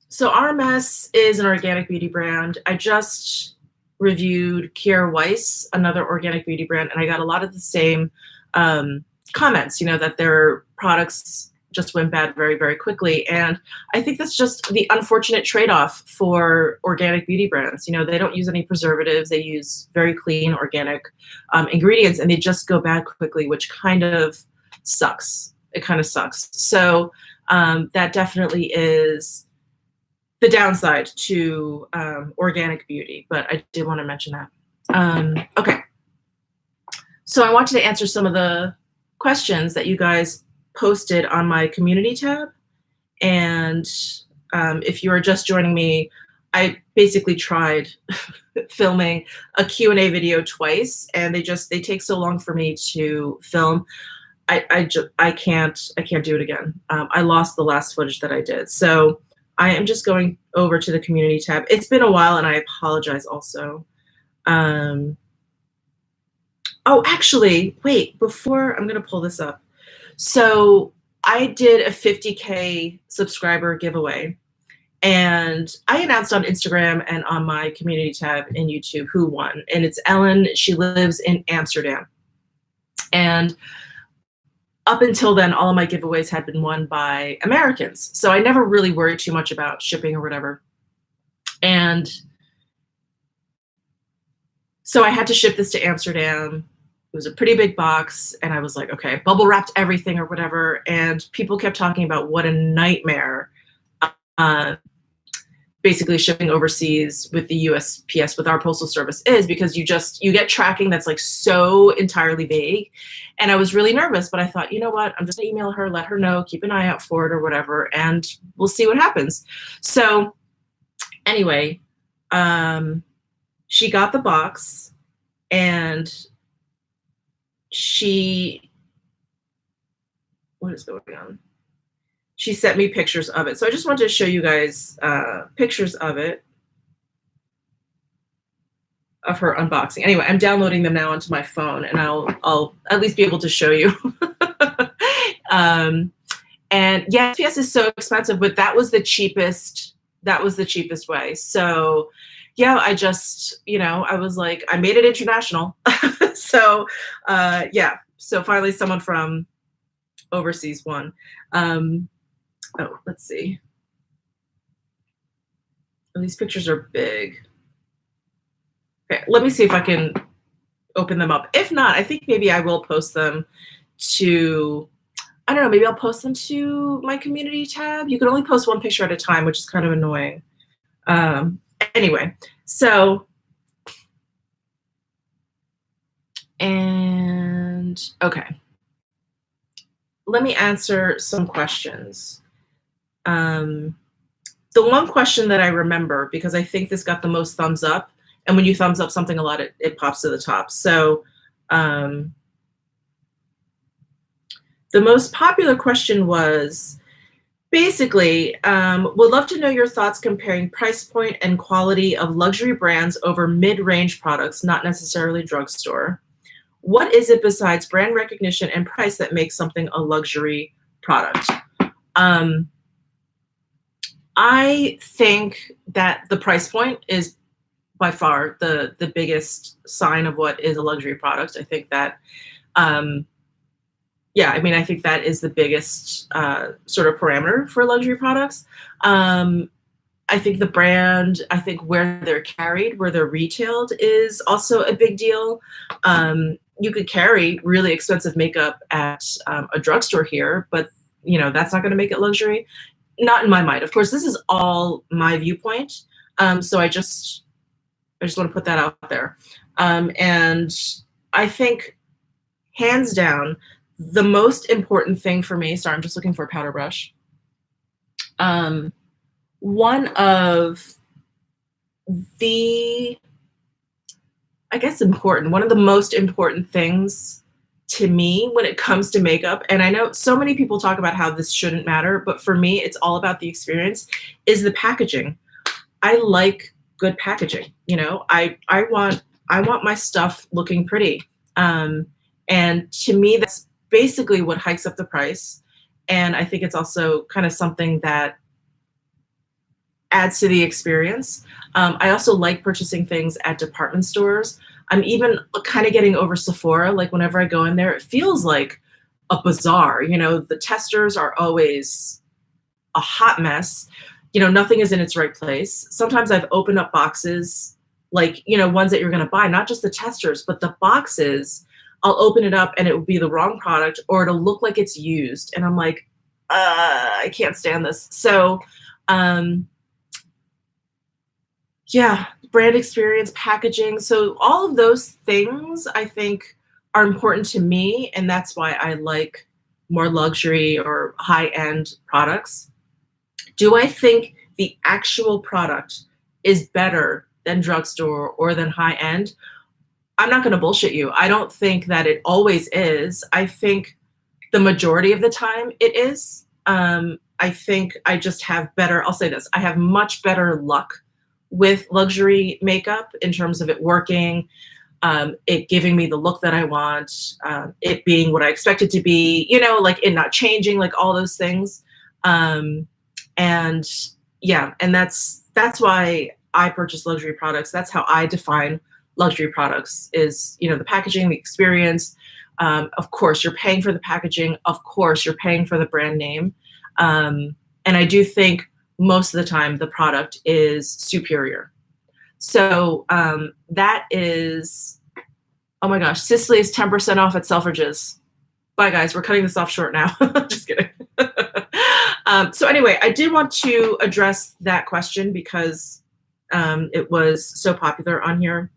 Speaker 1: so RMS is an organic beauty brand. I just reviewed Kiera Weiss, another organic beauty brand, and I got a lot of the same comments, you know, that their products just went bad very, very quickly. And I think that's just the unfortunate trade-off for organic beauty brands. You know, they don't use any preservatives. They use very clean organic ingredients, and they just go bad quickly, which kind of sucks. It kind of sucks. So that definitely is the downside to organic beauty, but I did want to mention that. Okay. So I wanted to answer some of the questions that you guys posted on my community tab. And if you are just joining me, I basically tried filming a Q&A video twice, and they take so long for me to film. I can't do it again. I lost the last footage that I did. So I am just going over to the community tab. It's been a while, and I apologize also. Oh, actually, wait, before I'm gonna pull this up. So I did a 50K subscriber giveaway, and I announced on Instagram and on my community tab in YouTube who won, and it's Ellen. She lives in Amsterdam. And up until then, all of my giveaways had been won by Americans. So I never really worried too much about shipping or whatever. And so I had to ship this to Amsterdam. It was a pretty big box, and I was like, okay, bubble wrapped everything or whatever. And people kept talking about what a nightmare basically shipping overseas with the USPS, with our postal service, is, because you get tracking that's like so entirely vague. And I was really nervous, but I thought, you know what, I'm just gonna email her, let her know, keep an eye out for it or whatever, and we'll see what happens. So anyway, she got the box, and what is going on? She sent me pictures of it. So I just wanted to show you guys pictures of it, of her unboxing. Anyway, I'm downloading them now onto my phone, and I'll at least be able to show you. And yeah, SPS is so expensive, but that was the cheapest way. So yeah, I just, you know, I was like, I made it international. So yeah, so finally someone from overseas won. Oh, let's see. Oh, these pictures are big. Okay, let me see if I can open them up. If not, I think maybe I will post them to, I don't know, maybe I'll post them to my community tab. You can only post one picture at a time, which is kind of annoying. Anyway, so, and okay. Let me answer some questions. The one question that I remember, because I think this got the most thumbs up, and when you thumbs up something a lot, it pops to the top. So the most popular question was basically, would love to know your thoughts comparing price point and quality of luxury brands over mid-range products, not necessarily drugstore. What is it besides brand recognition and price that makes something a luxury product? I think that the price point is by far the biggest sign of what is a luxury product. I think that, yeah, I mean, I think that is the biggest sort of parameter for luxury products. I think the brand, I think where they're carried, where they're retailed is also a big deal. You could carry really expensive makeup at a drugstore here, but you know, that's not going to make it luxury. Not in my mind. Of course, this is all my viewpoint. So I just want to put that out there. And I think hands down, the most important thing for me, sorry, I'm just looking for a powder brush. One of the I guess important, one of the most important things to me when it comes to makeup, and I know so many people talk about how this shouldn't matter, but for me, it's all about the experience, is the packaging. I like good packaging, you know? I want my stuff looking pretty. Um, and to me, that's basically what hikes up the price. And I think it's also kind of something that adds to the experience. I also like purchasing things at department stores. I'm even kind of getting over Sephora. Like whenever I go in there, it feels like a bazaar. You know, the testers are always a hot mess. You know, nothing is in its right place. Sometimes I've opened up boxes, like, you know, ones that you're going to buy, not just the testers, but the boxes. I'll open it up and it will be the wrong product, or it'll look like it's used. And I'm like, I can't stand this. So, um, yeah, brand experience, packaging. So all of those things I think are important to me, and that's why I like more luxury or high-end products. Do I think the actual product is better than drugstore or than high-end? I'm not going to bullshit you. I don't think that it always is. I think the majority of the time it is. I think I just have better, I'll say this, I have much better luck with luxury makeup in terms of it working, it giving me the look that I want, it being what I expect it to be, you know, like it not changing, like all those things. And yeah, and that's why I purchase luxury products. That's how I define luxury products is, you know, the packaging, the experience. Of course, you're paying for the packaging. Of course, you're paying for the brand name. And I do think most of the time the product is superior. So that is, oh my gosh, Sicily is 10% off at Selfridges. Bye guys, we're cutting this off short now. Just kidding. So anyway, I did want to address that question because it was so popular on here.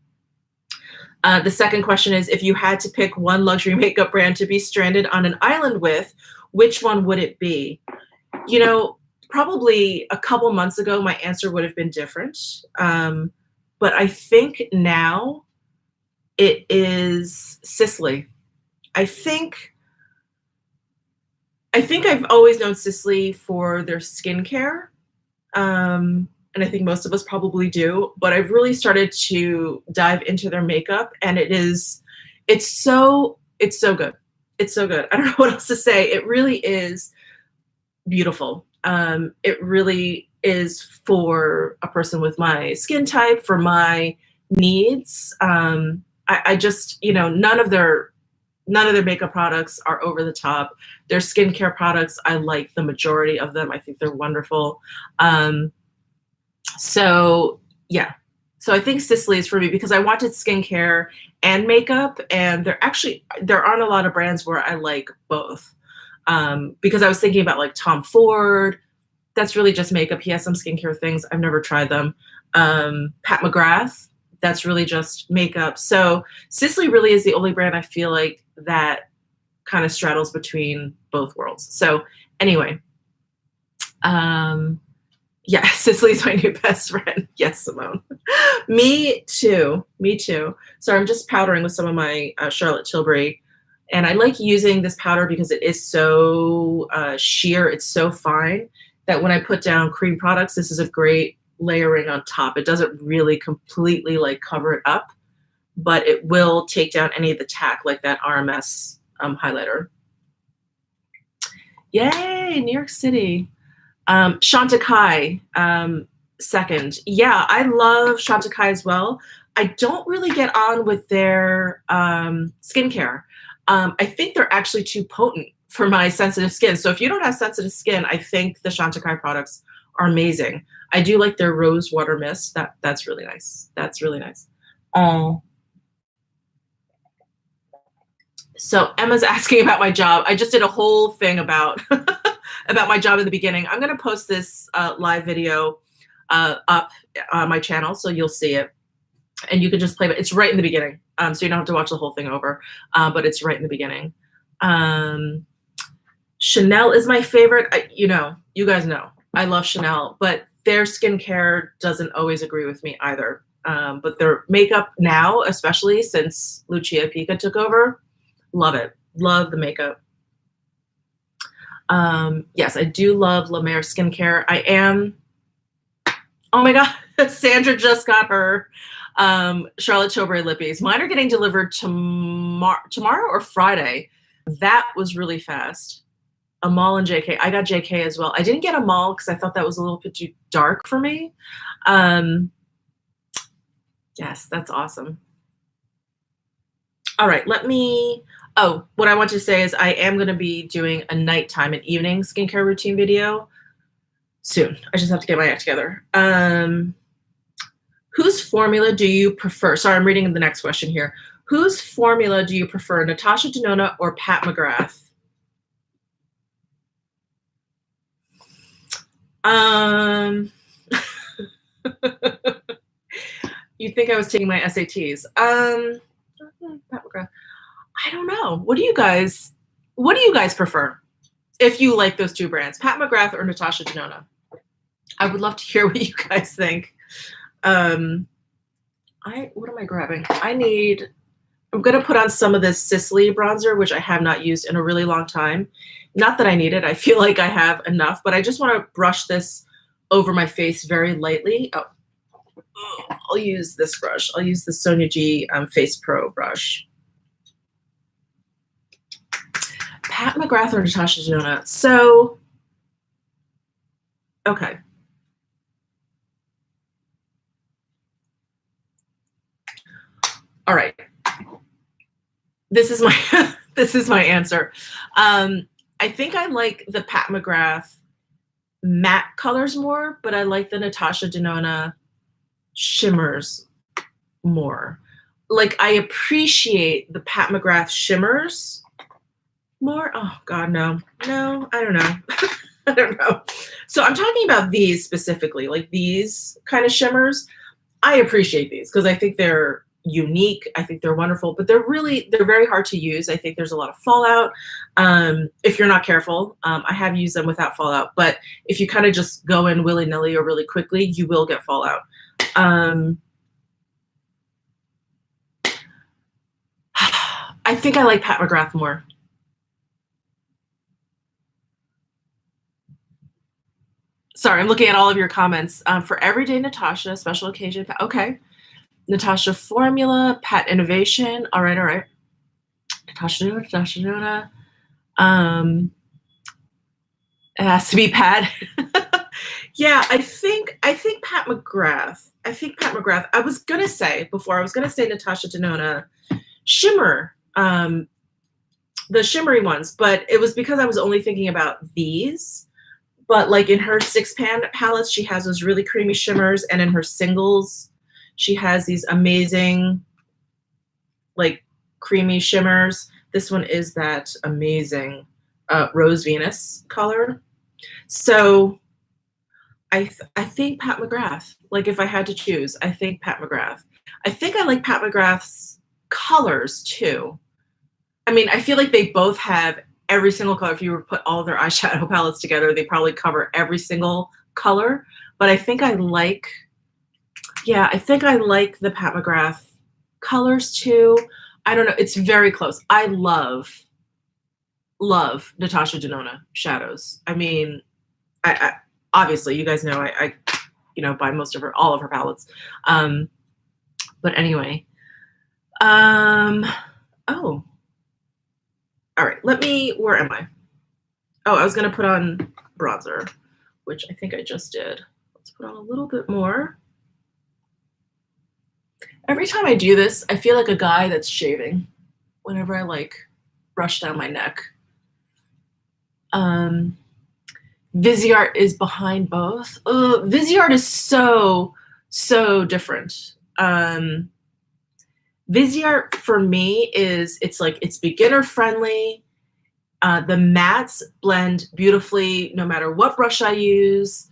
Speaker 1: The second question is, if you had to pick one luxury makeup brand to be stranded on an island with, which one would it be? You know, probably a couple months ago, my answer would have been different. But I think now it is Sicily. I think I've always known Sicily for their skincare. And I think most of us probably do, but I've really started to dive into their makeup, and it's so good. It's so good. I don't know what else to say. It really is beautiful. It really is for a person with my skin type, for my needs. I just, you know, none of their makeup products are over the top. Their skincare products, I like the majority of them. I think they're wonderful. So yeah, so I think Sicily is for me because I wanted skincare and makeup, and there aren't a lot of brands where I like both. Because I was thinking about like Tom Ford, that's really just makeup. He has some skincare things. I've never tried them. Pat McGrath, that's really just makeup. So Sicily really is the only brand I feel like that kind of straddles between both worlds. So anyway, yeah, Sicily's my new best friend. Yes, Simone. Me too. Me too. So I'm just powdering with some of my Charlotte Tilbury. And I like using this powder because it is so sheer. It's so fine that when I put down cream products, this is a great layering on top. It doesn't really completely like cover it up, but it will take down any of the tack like that RMS highlighter. Yay, New York City. Chantecaille, second. Yeah, I love Chantecaille as well. I don't really get on with their skincare. I think they're actually too potent for my sensitive skin. So if you don't have sensitive skin, I think the Chantecaille products are amazing. I do like their rose water mist. That's really nice. That's really nice. So Emma's asking about my job. I just did a whole thing about about my job in the beginning. I'm going to post this live video up on my channel, so you'll see it, and you can just play it. It's right in the beginning, so you don't have to watch the whole thing over, but it's right in the beginning. Chanel is my favorite. You guys know I love Chanel, but their skincare doesn't always agree with me either. But their makeup now, especially since Lucia Pica took over, love it. Love the makeup. Yes, I do love La Mer skincare. I am, oh my God, Sandra just got her Charlotte Tilbury lippies. Mine are getting delivered tomorrow or Friday. That was really fast. Amal and JK. I got JK as well. I didn't get Amal because I thought that was a little bit too dark for me. Yes, that's awesome. All right, what I want to say is I am going to be doing a nighttime and evening skincare routine video soon. I just have to get my act together. Whose formula do you prefer? Sorry, I'm reading the next question here. Whose formula do you prefer, Natasha Denona or Pat McGrath? You think I was taking my SATs? Pat McGrath. I don't know. What do you guys prefer? If you like those two brands, Pat McGrath or Natasha Denona? I would love to hear what you guys think. What am I grabbing? I'm going to put on some of this Sicily bronzer, which I have not used in a really long time. Not that I need it. I feel like I have enough, but I just want to brush this over my face very lightly. Oh, I'll use this brush. I'll use the Sonia G Face Pro brush. Pat McGrath or Natasha Denona? So, okay. All right. This is my this is my answer. I think I like the Pat McGrath matte colors more, but I like the Natasha Denona shimmers more. Like, I appreciate the Pat McGrath shimmers more. Oh God, no, I don't know. I don't know. So I'm talking about these specifically, like these kind of shimmers. I appreciate these because I think they're unique. I think they're wonderful, but they're very hard to use. I think there's a lot of fallout if you're not careful. I have used them without fallout, but if you kind of just go in willy-nilly or really quickly, you will get fallout. I think I like Pat McGrath more. Sorry, I'm looking at all of your comments. For everyday Natasha, special occasion, okay. Natasha formula, Pat innovation. All right. Natasha Denona. It has to be Pat. Yeah, I think Pat McGrath. I was gonna say Natasha Denona shimmer, the shimmery ones, but it was because I was only thinking about these. But like in her 6-pan palettes, she has those really creamy shimmers, and in her singles, she has these amazing, like, creamy shimmers. This one is that amazing Rose Venus color. So I think Pat McGrath. Like, if I had to choose, I think Pat McGrath. I think I like Pat McGrath's colors too. I mean, I feel like they both have every single color. If you were to put all of their eyeshadow palettes together, they probably cover every single color. But I think I like the Pat McGrath colors too. I don't know. It's very close. I love Natasha Denona shadows. I mean, I obviously, you guys know I buy all of her palettes. But anyway, oh, all right. Where am I? Oh, I was gonna put on bronzer, which I think I just did. Let's put on a little bit more. Every time I do this, I feel like a guy that's shaving whenever I brush down my neck. Viseart is behind both. Viseart is so different. Viseart for me it's beginner friendly. The mattes blend beautifully no matter what brush I use.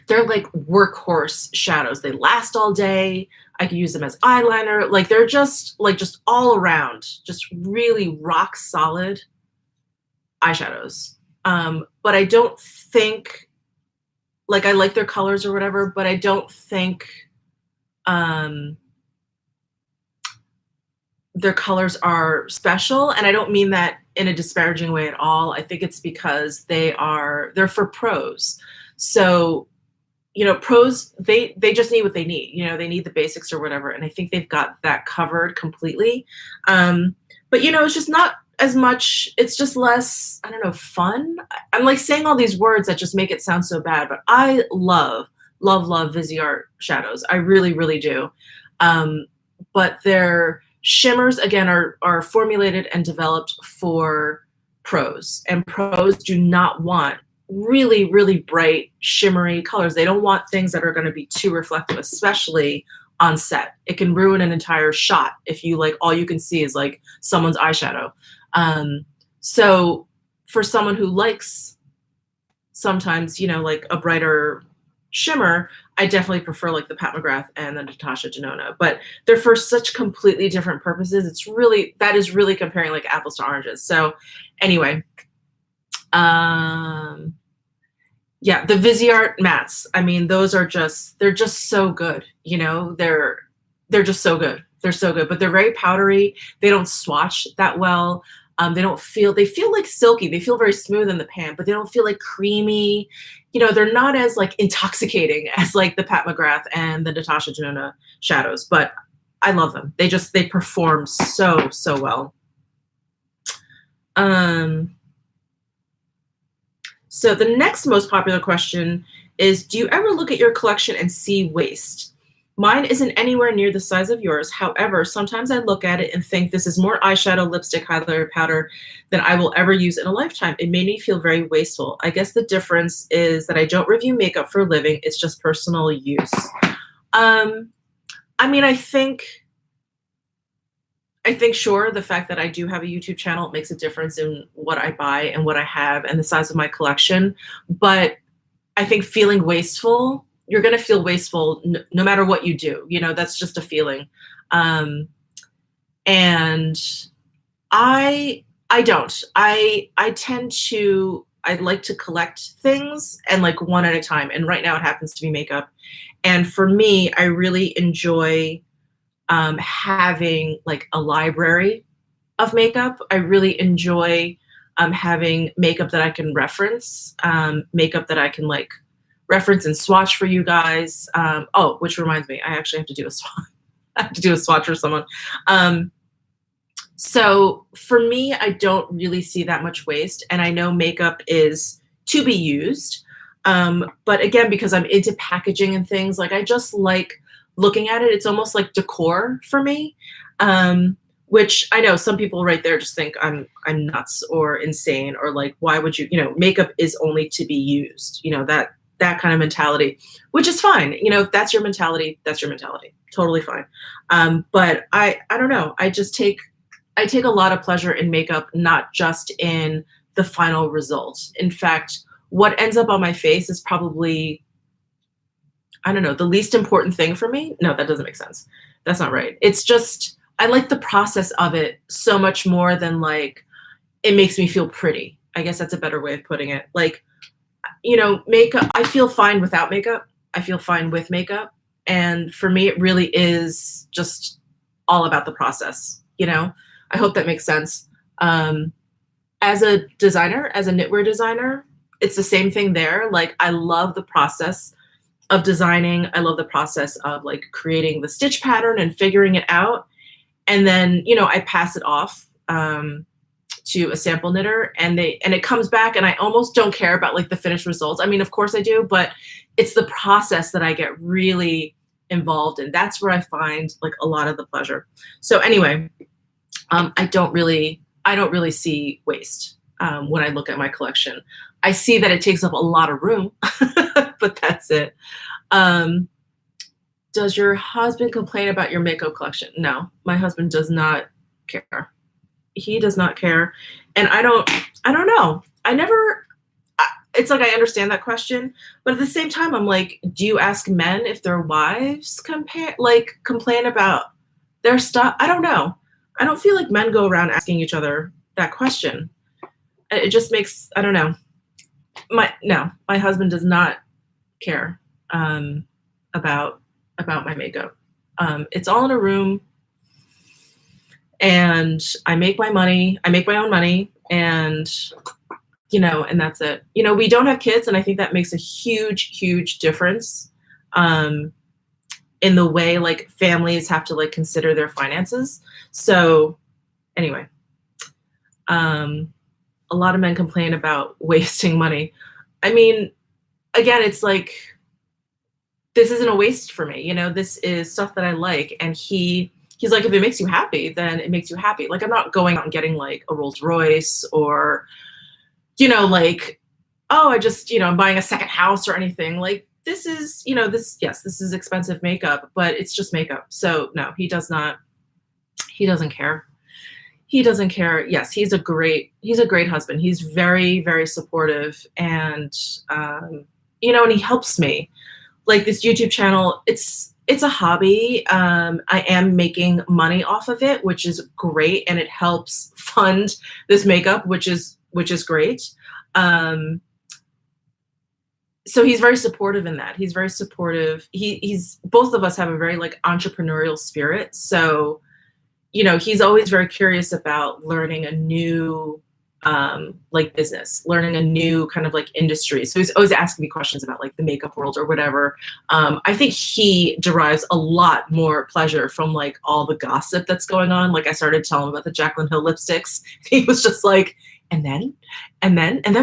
Speaker 1: They're like workhorse shadows. They last all day. I can use them as eyeliner. Like, they're just all around, just really rock solid eyeshadows. But I don't think like I like their colors or whatever, but I don't think their colors are special. And I don't mean that in a disparaging way at all. I think it's because they're for pros. So, you know, pros, they just need what they need. You know, they need the basics or whatever. And I think they've got that covered completely. But, you know, it's just not as much, it's just less, I don't know, fun. I'm like saying all these words that just make it sound so bad, but I love Viseart shadows. I really, really do. But their shimmers, again, are formulated and developed for pros, and pros do not want really, really bright, shimmery colors. They don't want things that are going to be too reflective, especially on set. It can ruin an entire shot if you like all you can see is like someone's eyeshadow. So for someone who likes sometimes, you know, like a brighter shimmer, I definitely prefer like the Pat McGrath and the Natasha Denona, but they're for such completely different purposes. It's really, that is really comparing like apples to oranges. So anyway, yeah, the Viseart mattes, I mean, those are just, they're just so good. You know, they're just so good. They're so good, but they're very powdery. They don't swatch that well. They feel like silky. They feel very smooth in the pan, but they don't feel like creamy. You know, they're not as like intoxicating as like the Pat McGrath and the Natasha Denona shadows, but I love them. They perform so, so well. So the next most popular question is, do you ever look at your collection and see waste? Mine isn't anywhere near the size of yours. However, sometimes I look at it and think this is more eyeshadow, lipstick, highlighter, powder than I will ever use in a lifetime. It made me feel very wasteful. I guess the difference is that I don't review makeup for a living. It's just personal use. I mean, I think sure, the fact that I do have a YouTube channel makes a difference in what I buy and what I have and the size of my collection. But I think feeling wasteful, you're going to feel wasteful no matter what you do. You know, that's just a feeling. And I don't. I like to collect things and like one at a time. And right now it happens to be makeup. And for me, I really enjoy having like a library of makeup. I really enjoy having makeup that I can reference, makeup that I can like reference and swatch for you guys. Oh, which reminds me, I actually have to do a swatch. I have to do a swatch for someone. So for me, I don't really see that much waste, and I know makeup is to be used. But again, because I'm into packaging and things, like I just like looking at it. It's almost like decor for me, which I know some people right there just think I'm nuts or insane, or like, why would you, you know, makeup is only to be used, you know, that kind of mentality, which is fine. You know, if that's your mentality, that's your mentality. Totally fine. But I don't know. I take a lot of pleasure in makeup, not just in the final result. In fact, what ends up on my face is probably, I don't know, the least important thing for me. No, that doesn't make sense. That's not right. It's just, I like the process of it so much more than like, it makes me feel pretty. I guess that's a better way of putting it. Like, you know, makeup, I feel fine without makeup. I feel fine with makeup. And for me, it really is just all about the process, you know? I hope that makes sense. As a designer, as a knitwear designer, it's the same thing there. Like, I love the process of designing. I love the process of like creating the stitch pattern and figuring it out. And then, you know, I pass it off to a sample knitter, and it comes back, and I almost don't care about like the finished results. I mean, of course I do, but it's the process that I get really involved in. That's where I find like a lot of the pleasure. So anyway, I don't really see waste when I look at my collection. I see that it takes up a lot of room, but that's it. Does your husband complain about your makeup collection? No, my husband does not care. He does not care. And I don't know. It's like, I understand that question, but at the same time, I'm like, do you ask men if their wives complain about their stuff? I don't know. I don't feel like men go around asking each other that question. It just makes, I don't know. My husband does not care about my makeup. It's all in a room, and I make my money. I make my own money, and and that's it. We don't have kids, and I think that makes a huge, huge difference in the way like families have to like consider their finances. So anyway, a lot of men complain about wasting money. I mean, again, it's like, this isn't a waste for me. This is stuff that I like. And he's like, if it makes you happy, then it makes you happy. Like, I'm not going out and getting like a Rolls Royce or, like, oh, I just, I'm buying a second house or anything. Like, this is, this is expensive makeup, but it's just makeup. So no, he doesn't care. He doesn't care. Yes, he's a great husband. He's very, very supportive, and and he helps me. Like, this YouTube channel, it's a hobby. I am making money off of it, which is great, and it helps fund this makeup, which is great. So he's very supportive in that. He's very supportive. He's both of us have a very like entrepreneurial spirit. So he's always very curious about learning a new like business, learning a new kind of like industry. So he's always asking me questions about like the makeup world or whatever. I think he derives a lot more pleasure from like all the gossip that's going on. Like, I started telling him about the Jaclyn Hill lipsticks. He was just like, and then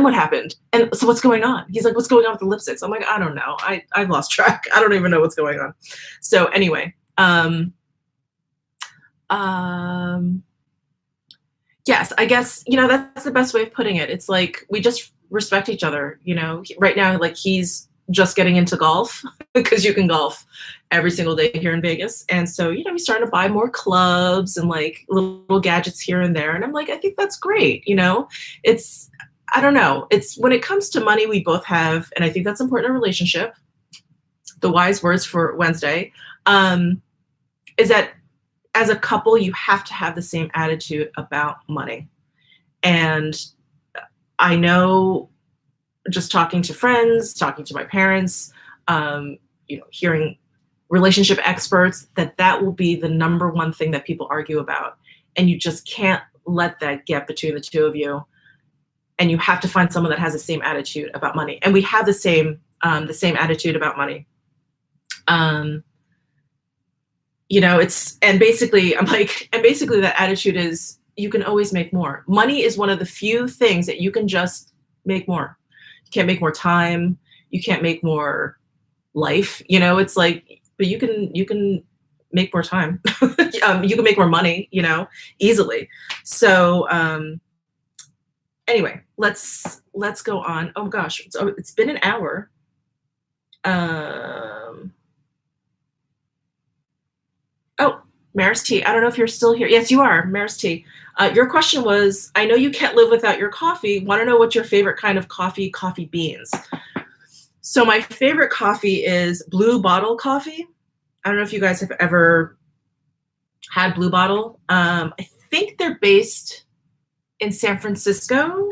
Speaker 1: what happened? And so what's going on? He's like, what's going on with the lipsticks? I'm like, I don't know. I've lost track. I don't even know what's going on. So anyway, yes, I guess, that's the best way of putting it. It's like, we just respect each other, right now, like, he's just getting into golf because you can golf every single day here in Vegas. And so, he's starting to buy more clubs and like little gadgets here and there. And I'm like, I think that's great. It's, I don't know. It's, when it comes to money, we both have, and I think that's important in a relationship. The wise words for Wednesday, is that as a couple, you have to have the same attitude about money. And I know, just talking to friends, talking to my parents, hearing relationship experts, that will be the number one thing that people argue about. And you just can't let that get between the two of you. And you have to find someone that has the same attitude about money. And we have the same attitude about money. And basically that attitude is, you can always make more. Money is one of the few things that you can just make more. You can't make more time. You can't make more life. It's like, but you can make more time. You can make more money, easily. So anyway, let's go on. Oh gosh, it's been an hour. Oh, Maris T. I don't know if you're still here. Yes, you are, Maris T. Your question was, I know you can't live without your coffee. Want to know what's your favorite kind of coffee beans? So my favorite coffee is Blue Bottle coffee. I don't know if you guys have ever had Blue Bottle. I think they're based in San Francisco.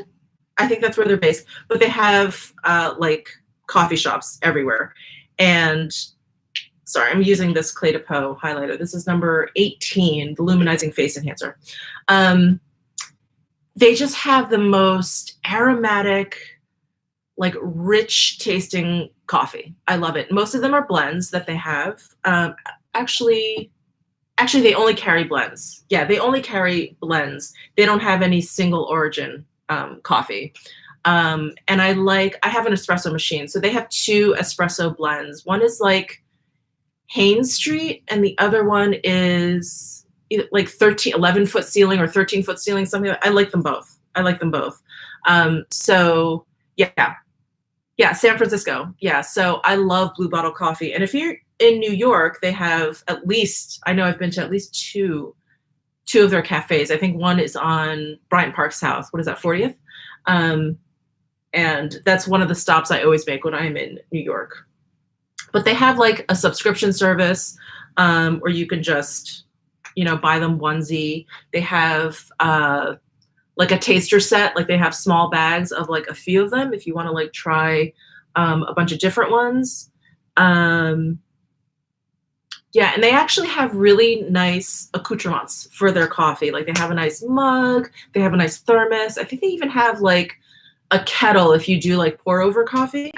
Speaker 1: I think that's where they're based. But they have like coffee shops everywhere. And sorry, I'm using this Clé de Peau highlighter. This is number 18, the Luminizing Face Enhancer. They just have the most aromatic, like rich tasting coffee. I love it. Most of them are blends that they have. Actually, they only carry blends. Yeah, they only carry blends. They don't have any single origin coffee. And I have an espresso machine. So they have 2 espresso blends. One is like Haynes Street, and the other one is like 11-foot ceiling or 13-foot ceiling, something like that. I like them both. So yeah, San Francisco. Yeah, so I love Blue Bottle coffee. And if you're in New York, they have at least, I know I've been to at least two of their cafes. I think one is on Bryant Park South. What is that, 40th? And that's one of the stops I always make when I'm in New York. But they have like a subscription service where you can just, buy them onesie. They have like a taster set. Like, they have small bags of like a few of them if you want to like try a bunch of different ones. Yeah, and they actually have really nice accoutrements for their coffee. Like they have a nice mug, they have a nice thermos. I think they even have like a kettle if you do like pour over coffee.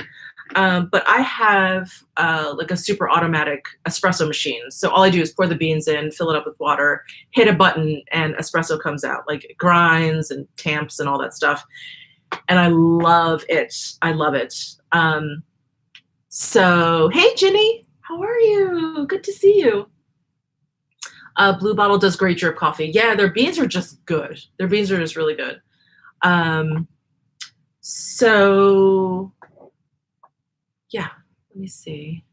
Speaker 1: But I have like a super automatic espresso machine. So all I do is pour the beans in, fill it up with water, hit a button, and espresso comes out. Like it grinds and tamps and all that stuff. And I love it. I love it. So, hey, Ginny. How are you? Good to see you. Blue Bottle does great drip coffee. Yeah, their beans are just good. Their beans are just really good. So, yeah, let me see.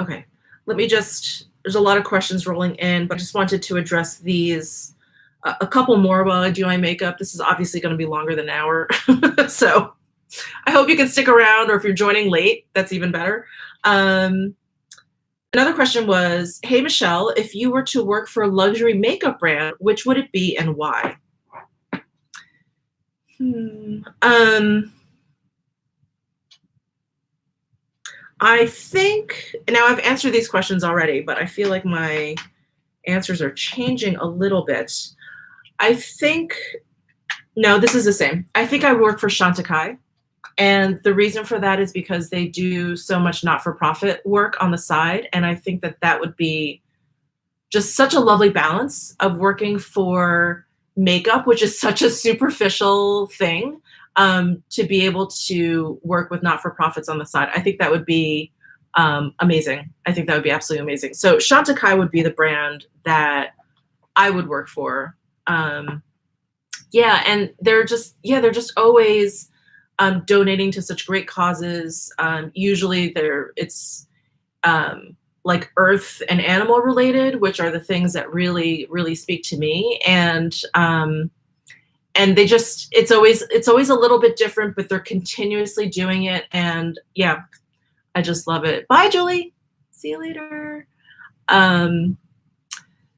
Speaker 1: Okay, let me just, there's a lot of questions rolling in, but I just wanted to address these. A couple more while I do my makeup. This is obviously going to be longer than an hour. So I hope you can stick around, or if you're joining late, that's even better. Another question was, hey, Michelle, if you were to work for a luxury makeup brand, which would it be and why? I think, now I've answered these questions already, but I feel like my answers are changing a little bit. I think, no, this is the same. I think I work for Chantecaille. And the reason for that is because they do so much not-for-profit work on the side. And I think that that would be just such a lovely balance of working for makeup, which is such a superficial thing, to be able to work with not-for-profits on the side. I think that would be amazing. I think that would be absolutely amazing. So Chantecaille would be the brand that I would work for. Yeah, and they're just always donating to such great causes. Usually it's like earth and animal related, which are the things that really, really speak to me. And they just, it's always a little bit different, but they're continuously doing it. And yeah, I just love it. Bye, Julie. See you later.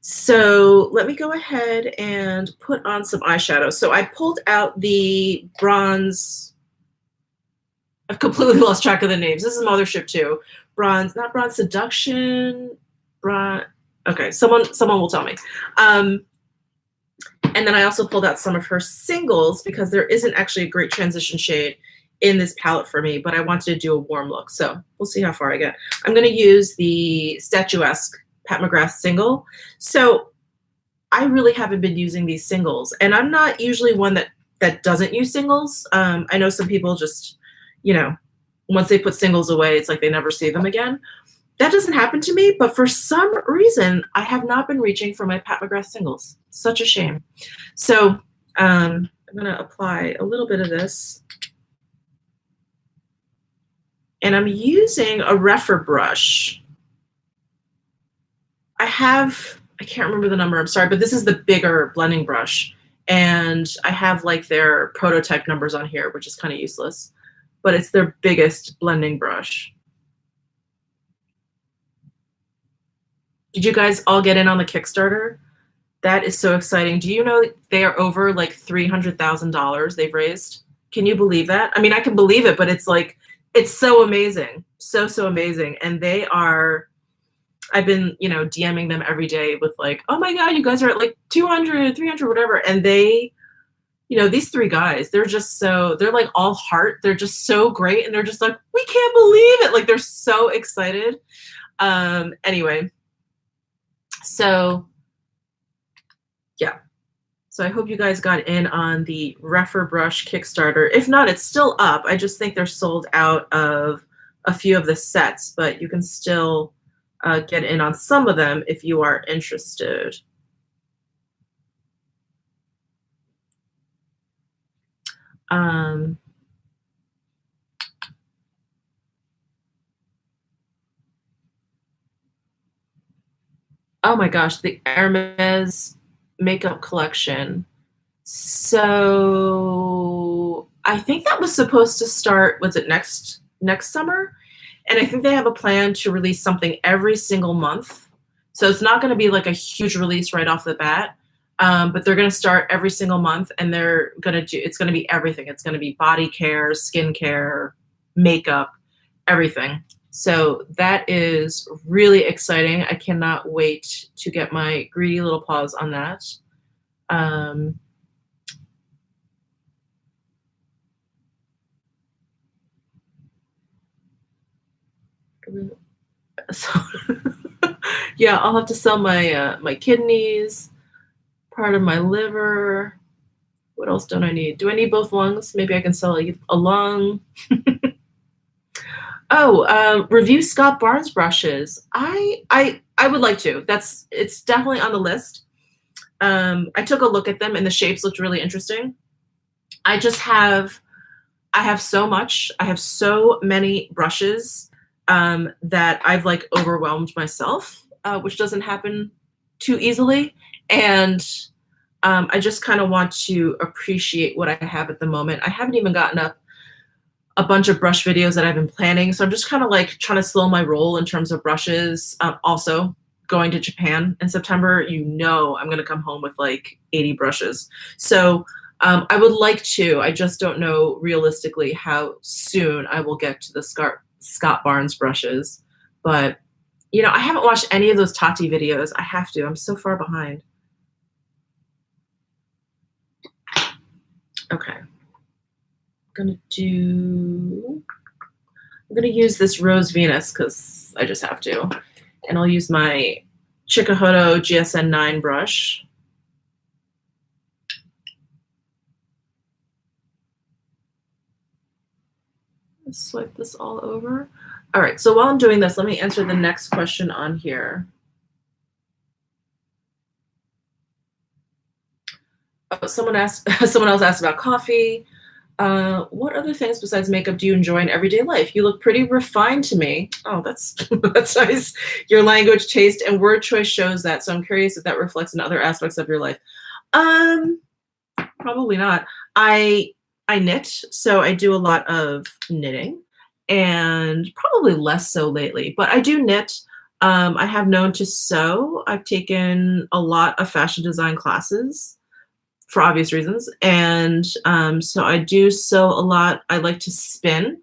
Speaker 1: So let me go ahead and put on some eyeshadow. So I pulled out the bronze. I've completely lost track of the names. This is Mothership 2. Bronze, not Bronze Seduction. Bronze. Okay, someone will tell me. And then I also pulled out some of her singles because there isn't actually a great transition shade in this palette for me, but I wanted to do a warm look. So we'll see how far I get. I'm going to use the Statuesque Pat McGrath single. So I really haven't been using these singles, and I'm not usually one that doesn't use singles. I know some people just, you know, once they put singles away, it's like they never see them again. That doesn't happen to me, but for some reason, I have not been reaching for my Pat McGrath singles. Such a shame. So I'm going to apply a little bit of this. And I'm using a Refer brush. I can't remember the number, I'm sorry, but this is the bigger blending brush. And I have like their prototype numbers on here, which is kind of useless, but it's their biggest blending brush. Did you guys all get in on the Kickstarter? That is so exciting. Do you know they are over like $300,000 they've raised? Can you believe that? I mean, I can believe it, but it's like, it's so amazing. So amazing. And they are, I've been, you know, DMing them every day with like, oh my God, you guys are at like 200, 300, whatever. And they, you know, these three guys, they're just so, they're like all heart. They're just so great. And they're just like, we can't believe it. Like they're so excited. Anyway, so yeah. So I hope you guys got in on the Refer brush Kickstarter. If not, it's still up. I just think they're sold out of a few of the sets, but you can still get in on some of them if you are interested. Oh my gosh, the Hermes makeup collection. So I think that was supposed to start, was it next summer? And I think they have a plan to release something every single month. So it's not going to be like a huge release right off the bat. But they're going to start every single month, and they're going to do, it's going to be everything. It's going to be body care, skin care, makeup, everything. So that is really exciting. I cannot wait to get my greedy little paws on that. So yeah, I'll have to sell my my kidneys, part of my liver. What else don't I need? Do I need both lungs? Maybe I can sell a lung. Oh, review Scott Barnes brushes. I would like to. It's definitely on the list. I took a look at them and the shapes looked really interesting. I have so much. I have so many brushes that I've like overwhelmed myself, which doesn't happen too easily. And I just kind of want to appreciate what I have at the moment. I haven't even gotten up a bunch of brush videos that I've been planning. So I'm just kind of like trying to slow my roll in terms of brushes. Also, going to Japan in September, you know I'm going to come home with like 80 brushes. So I would like to. I just don't know realistically how soon I will get to the Scott Barnes brushes. But, you know, I haven't watched any of those Tati videos. I have to. I'm so far behind. Okay. I'm gonna use this Rose Venus because I just have to. And I'll use my Chikuhodo GSN 9 brush. Swipe this all over. All right, so while I'm doing this, let me answer the next question on here. Oh, someone else asked about coffee. What other things besides makeup do you enjoy in everyday life? You look pretty refined to me. Oh, that's that's nice. Your language, taste, and word choice shows that. So I'm curious if that reflects in other aspects of your life. Probably not. I knit, so I do a lot of knitting, and probably less so lately. But I do knit. I have known to sew. I've taken a lot of fashion design classes for obvious reasons. And so I do sew a lot. I like to spin,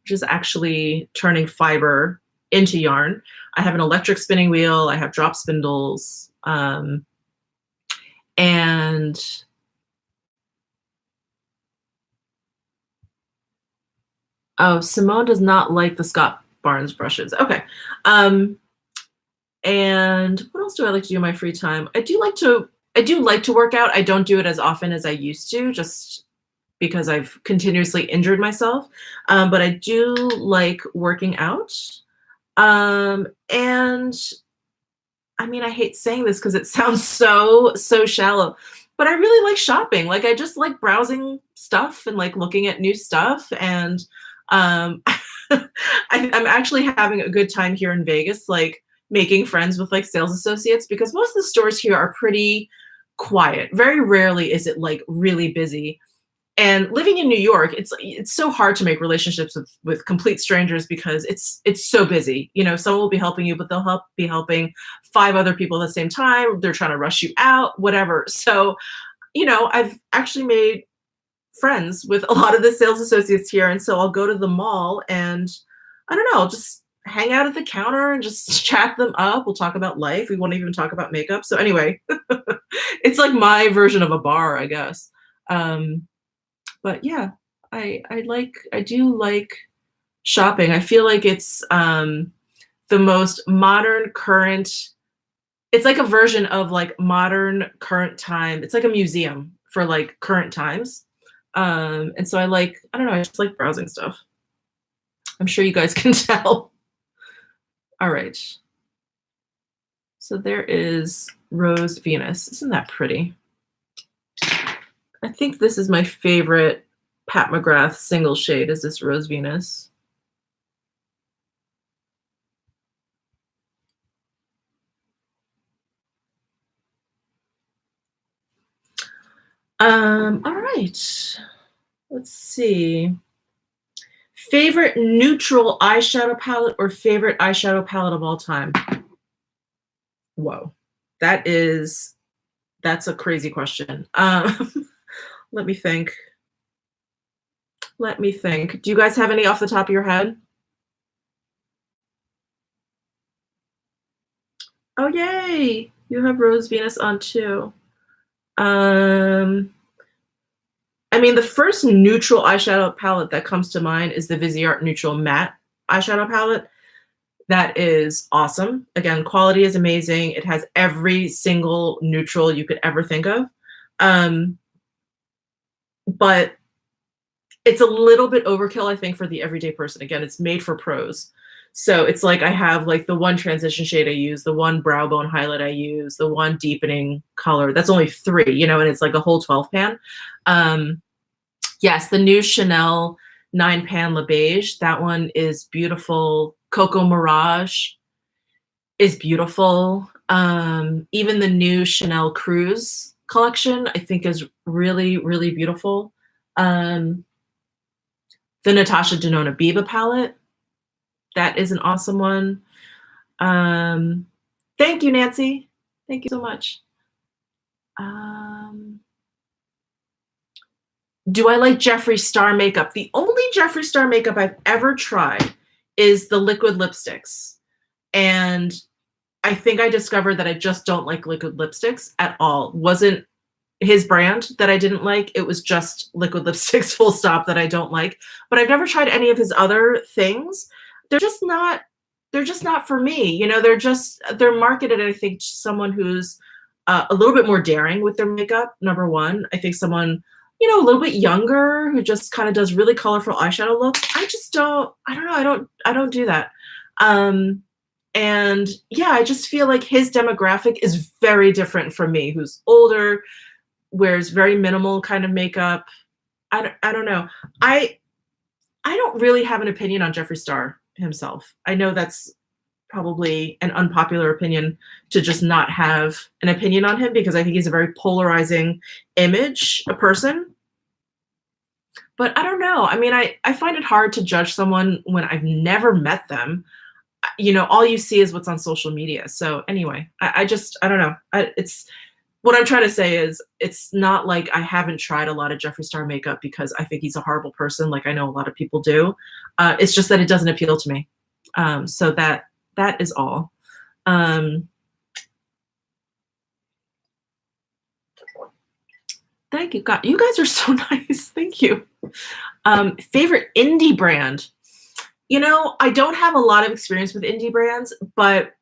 Speaker 1: which is actually turning fiber into yarn. I have an electric spinning wheel. I have drop spindles. And oh, Simone does not like the Scott Barnes brushes. Okay. And what else do I like to do in my free time? I do like to work out. I don't do it as often as I used to, just because I've continuously injured myself. But I do like working out. And I mean, I hate saying this because it sounds so shallow, but I really like shopping. Like I just like browsing stuff and like looking at new stuff. And I'm actually having a good time here in Vegas, like making friends with like sales associates, because most of the stores here are pretty quiet. Very rarely is it like really busy. And living in New York, it's so hard to make relationships with complete strangers because it's so busy. You know, someone will be helping you, but they'll be helping 5 other people at the same time. They're trying to rush you out, whatever. So, you know, I've actually made friends with a lot of the sales associates here, and so I'll go to the mall and I don't know, just hang out at the counter and just chat them up. We'll talk about life. We won't even talk about makeup. So anyway, it's like my version of a bar, I guess. But yeah, I do like shopping. I feel like it's the most modern current. It's like a version of like modern current time. It's like a museum for like current times. And so I don't know, I just like browsing stuff. I'm sure you guys can tell. All right. So there is Rose Venus. Isn't that pretty? I think this is my favorite Pat McGrath single shade, is this Rose Venus. All right. Let's see. Favorite neutral eyeshadow palette or favorite eyeshadow palette of all time? Whoa. That is That's a crazy question. Let me think. Let me think. Do you guys have any off the top of your head? Oh, yay! You have Rose Venus on too. Um, I mean, the first neutral eyeshadow palette that comes to mind is the Viseart Neutral Matte eyeshadow palette. That is awesome. Again, quality is amazing. It has every single neutral you could ever think of. Um, but it's a little bit overkill, I think, for the everyday person. Again, it's made for pros. So it's like I have like the one transition shade I use, the one brow bone highlight I use, the one deepening color. That's only 3, you know, and it's like a whole 12 pan. Yes, the new Chanel 9 pan Le Beige, that one is beautiful. Coco Mirage is beautiful. Even the new Chanel Cruise collection, I think is really, really beautiful. The Natasha Denona Biba palette, that is an awesome one. Thank you, Nancy. Thank you so much. Do I like Jeffree Star makeup? The only Jeffree Star makeup I've ever tried is the liquid lipsticks. And I think I discovered that I just don't like liquid lipsticks at all. Wasn't his brand that I didn't like. It was just liquid lipsticks, full stop, that I don't like. But I've never tried any of his other things. They're just not for me. You know, they're marketed, I think, to someone who's a little bit more daring with their makeup, number one. I think someone, you know, a little bit younger who just kind of does really colorful eyeshadow looks. I don't do that. And yeah, I just feel like his demographic is very different from me, who's older, wears very minimal kind of makeup. I don't know. I don't really have an opinion on Jeffree Star himself. I know that's probably an unpopular opinion to just not have an opinion on him, because I think he's a very polarizing image, a person. But I don't know. I mean, I find it hard to judge someone when I've never met them. You know, all you see is what's on social media. So anyway, I don't know. It's what I'm trying to say is it's not like I haven't tried a lot of Jeffree Star makeup because I think he's a horrible person, like I know a lot of people do. It's just that it doesn't appeal to me. So that is all. Thank you. God, you guys are so nice. Thank you. Favorite indie brand? You know, I don't have a lot of experience with indie brands, but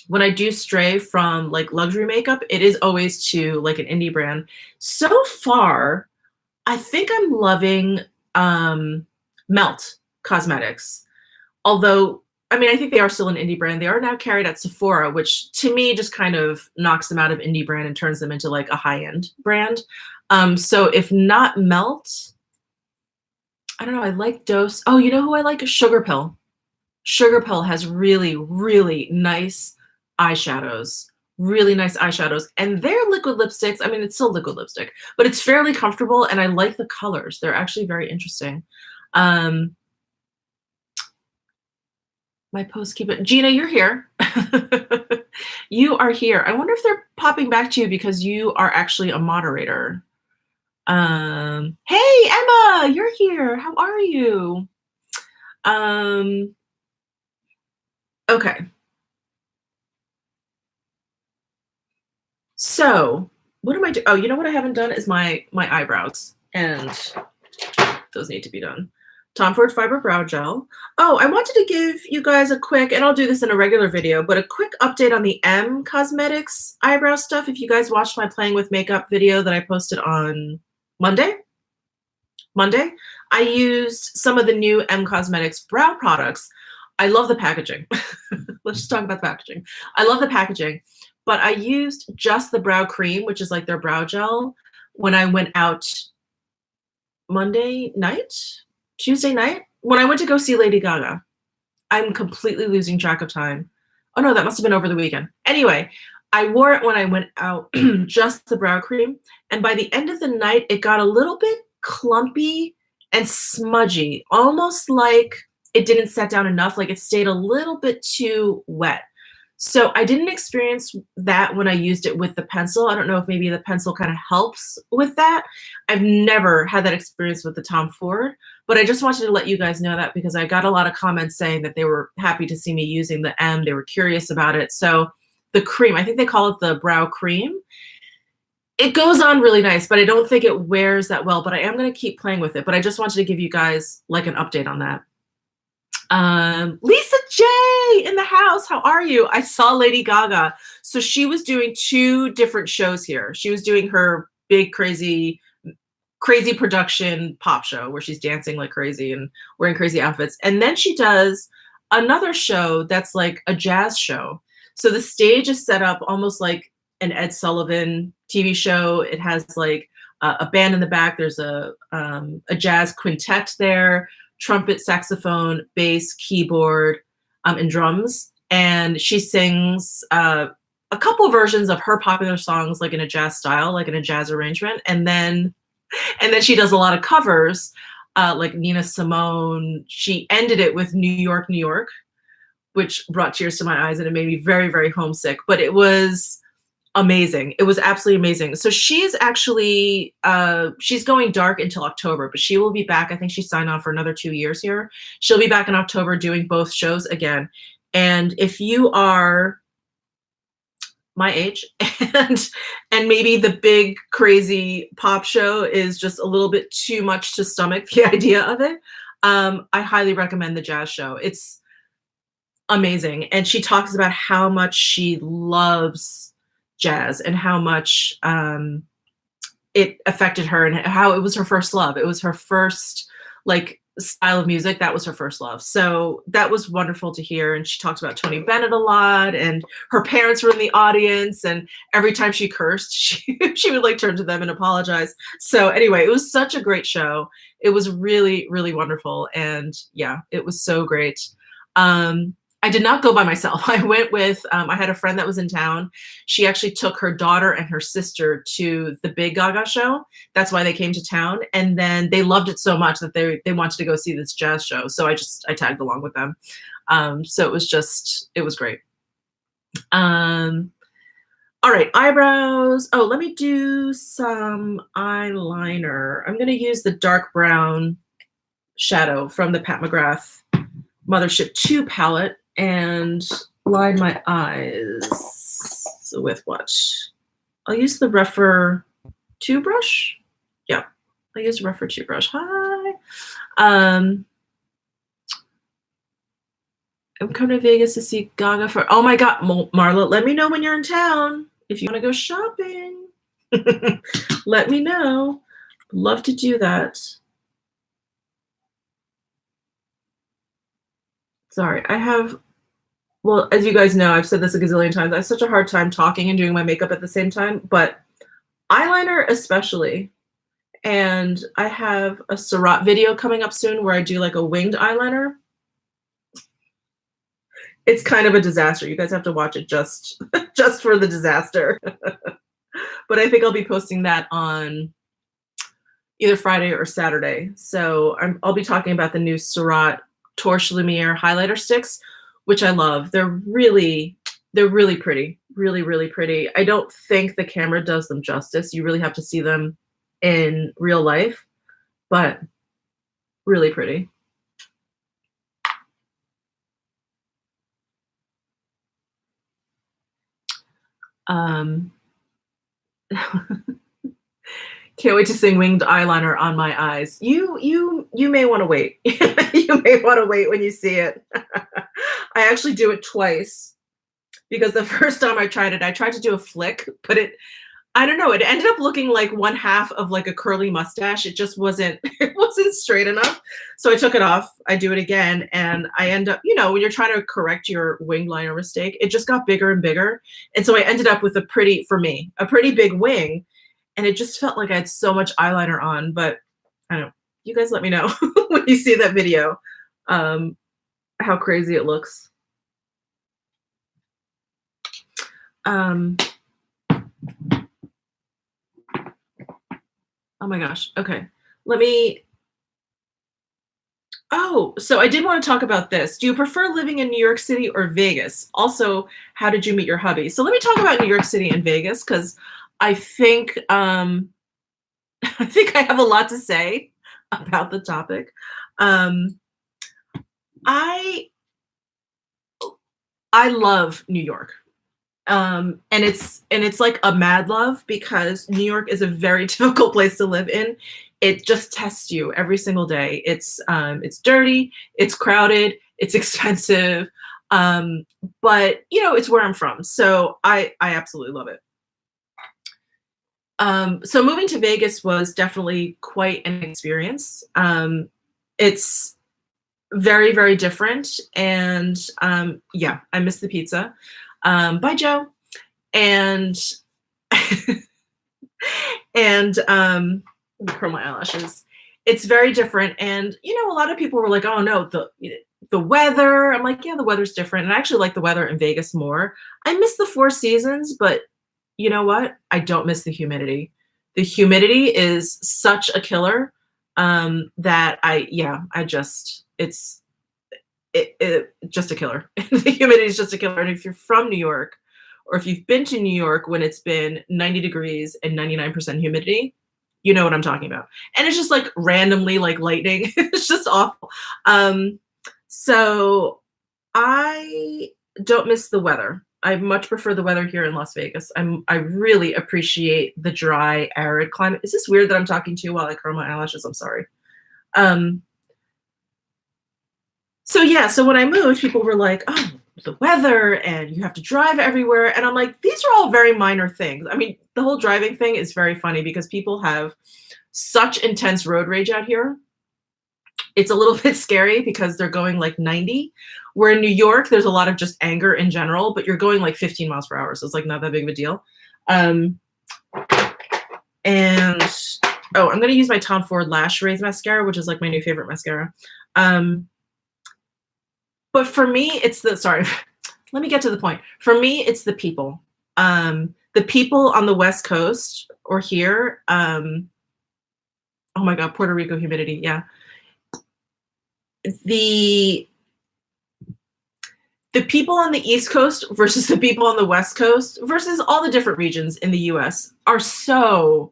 Speaker 1: when I do stray from like luxury makeup, it is always to like an indie brand. So far, I think I'm loving Melt Cosmetics. Although, I mean, I think they are still an indie brand. They are now carried at Sephora, which to me just kind of knocks them out of indie brand and turns them into like a high-end brand. So if not Melt, I don't know, I like Dose. Oh, you know who I like? Sugar Pill. Sugar Pill has really, really nice eyeshadows. Really nice eyeshadows. And their liquid lipsticks, I mean, it's still liquid lipstick, but it's fairly comfortable, and I like the colors. They're actually very interesting. My posts keep it. Gina, you're here. You are here. I wonder if they're popping back to you because you are actually a moderator. Hey, Emma, you're here. How are you? Okay. So what am I doing? Oh, you know what I haven't done is my eyebrows, and those need to be done. Tom Ford Fiber Brow Gel. Oh, I wanted to give you guys a quick, and I'll do this in a regular video, but a quick update on the M Cosmetics eyebrow stuff. If you guys watched my playing with makeup video that I posted on Monday, I used some of the new M Cosmetics brow products. I love the packaging. Let's just talk about the packaging. I love the packaging, but I used just the brow cream, which is like their brow gel, when I went out Tuesday night, when I went to go see Lady Gaga. I'm completely losing track of time. Oh no, that must have been over the weekend. Anyway, I wore it when I went out, just the brow cream. And by the end of the night, it got a little bit clumpy and smudgy, almost like it didn't set down enough, like it stayed a little bit too wet. So I didn't experience that when I used it with the pencil. I don't know if maybe the pencil kind of helps with that. I've never had that experience with the Tom Ford, but I just wanted to let you guys know that because I got a lot of comments saying that they were happy to see me using the M. They were curious about it. So the cream, I think they call it the brow cream. It goes on really nice, but I don't think it wears that well, but I am going to keep playing with it. But I just wanted to give you guys like an update on that. Lisa J in the house. How are you? I saw Lady Gaga. So she was doing 2 different shows here. She was doing her big, crazy production pop show where she's dancing like crazy and wearing crazy outfits. And then she does another show that's like a jazz show. So the stage is set up almost like an Ed Sullivan TV show. It has like a band in the back. There's a jazz quintet there, trumpet, saxophone, bass, keyboard, and drums. And she sings a couple versions of her popular songs, like in a jazz style, like in a jazz arrangement. And then she does a lot of covers, like Nina Simone. She ended it with New York, New York, which brought tears to my eyes and it made me very, very homesick. But it was amazing. It was absolutely amazing. So she's actually, she's going dark until October, but she will be back. I think she signed on for another 2 years here. She'll be back in October doing both shows again. And if you are my age and maybe the big crazy pop show is just a little bit too much to stomach the idea of it, I highly recommend the jazz show. It's amazing. And she talks about how much she loves jazz and how much it affected her and how it was her first love. It was her first like style of music. That was her first love. So that was wonderful to hear. And she talks about Tony Bennett a lot, and her parents were in the audience, and every time she cursed, she would like turn to them and apologize. So anyway, it was such a great show. It was really, really wonderful. And yeah, it was so great. I did not go by myself. I went with, I had a friend that was in town. She actually took her daughter and her sister to the big Gaga show. That's why they came to town. And then they loved it so much that they wanted to go see this jazz show. So I tagged along with them. So it was great. All right, eyebrows. Oh, let me do some eyeliner. I'm going to use the dark brown shadow from the Pat McGrath Mothership 2 palette and line my eyes. So with what? I'll use the Refer 2 brush. Yeah, I use Refer 2 brush. Hi. I'm coming to Vegas to see Gaga for, oh my God, Marla, let me know when you're in town. If you want to go shopping, let me know. Love to do that. Sorry, well, as you guys know, I've said this a gazillion times, I have such a hard time talking and doing my makeup at the same time, but eyeliner especially. And I have a Surratt video coming up soon where I do like a winged eyeliner. It's kind of a disaster. You guys have to watch it just for the disaster. But I think I'll be posting that on either Friday or Saturday. So I'll be talking about the new Surratt Torche Lumiere highlighter sticks, which I love. They're really pretty, really, really pretty. I don't think the camera does them justice. You really have to see them in real life, but really pretty. Can't wait to sing winged eyeliner on my eyes. You may want to wait. You may want to wait when you see it. I actually do it twice because the first time I tried to do a flick, but I don't know, it ended up looking like one half of like a curly mustache. It just wasn't, it wasn't straight enough. So I took it off, I do it again, and I end up, when you're trying to correct your winged liner mistake, it just got bigger and bigger. And so I ended up with for me, a pretty big wing. And it just felt like I had so much eyeliner on, but I don't know. You guys let me know when you see that video, how crazy it looks. Oh my gosh. Okay. Let me Oh, so I did want to talk about this. Do you prefer living in New York City or Vegas? Also, how did you meet your hubby? So let me talk about New York City and Vegas because I think I think I have a lot to say about the topic. Um, I I love New York. And it's like a mad love because New York is a very difficult place to live in. It just tests you every single day. It's dirty, it's crowded, it's expensive, um, but you know it's where I'm from, so I absolutely love it. So moving to Vegas was definitely quite an experience. It's very different, and yeah, I miss the pizza. Bye, Joe. And and let me curl my eyelashes. It's very different, and you know, a lot of people were like, "Oh no, the weather." I'm like, "Yeah, the weather's different," and I actually like the weather in Vegas more. I miss the Four Seasons, but you know what? I don't miss the humidity. The humidity is such a killer that yeah, I just it just a killer. The humidity is just a killer. And if you're from New York, or if you've been to New York when it's been 90 degrees and 99% humidity, you know what I'm talking about. And it's just like randomly like lightning. It's just awful. Um, so I don't miss the weather. I much prefer the weather here in Las Vegas. I really appreciate the dry, arid climate. Is this weird that I'm talking to you while I curl my eyelashes? I'm sorry. Um, so yeah, so when I moved, people were like, "Oh, the weather and you have to drive everywhere." And I'm like, "These are all very minor things." I mean, the whole driving thing is very funny because people have such intense road rage out here. It's a little bit scary because they're going like 90. Where in New York, there's a lot of just anger in general, but you're going like 15 miles per hour, so it's like not that big of a deal. Um, and oh, I'm gonna use my Tom Ford Lash Raise mascara, which is like my new favorite mascara. Um, But for me, it's the sorry, let me get to the point. For me, it's the people. The people on the West Coast or here, oh my God, Puerto Rico humidity, yeah. The the people on the East Coast versus the people on the West Coast versus all the different regions in the US are so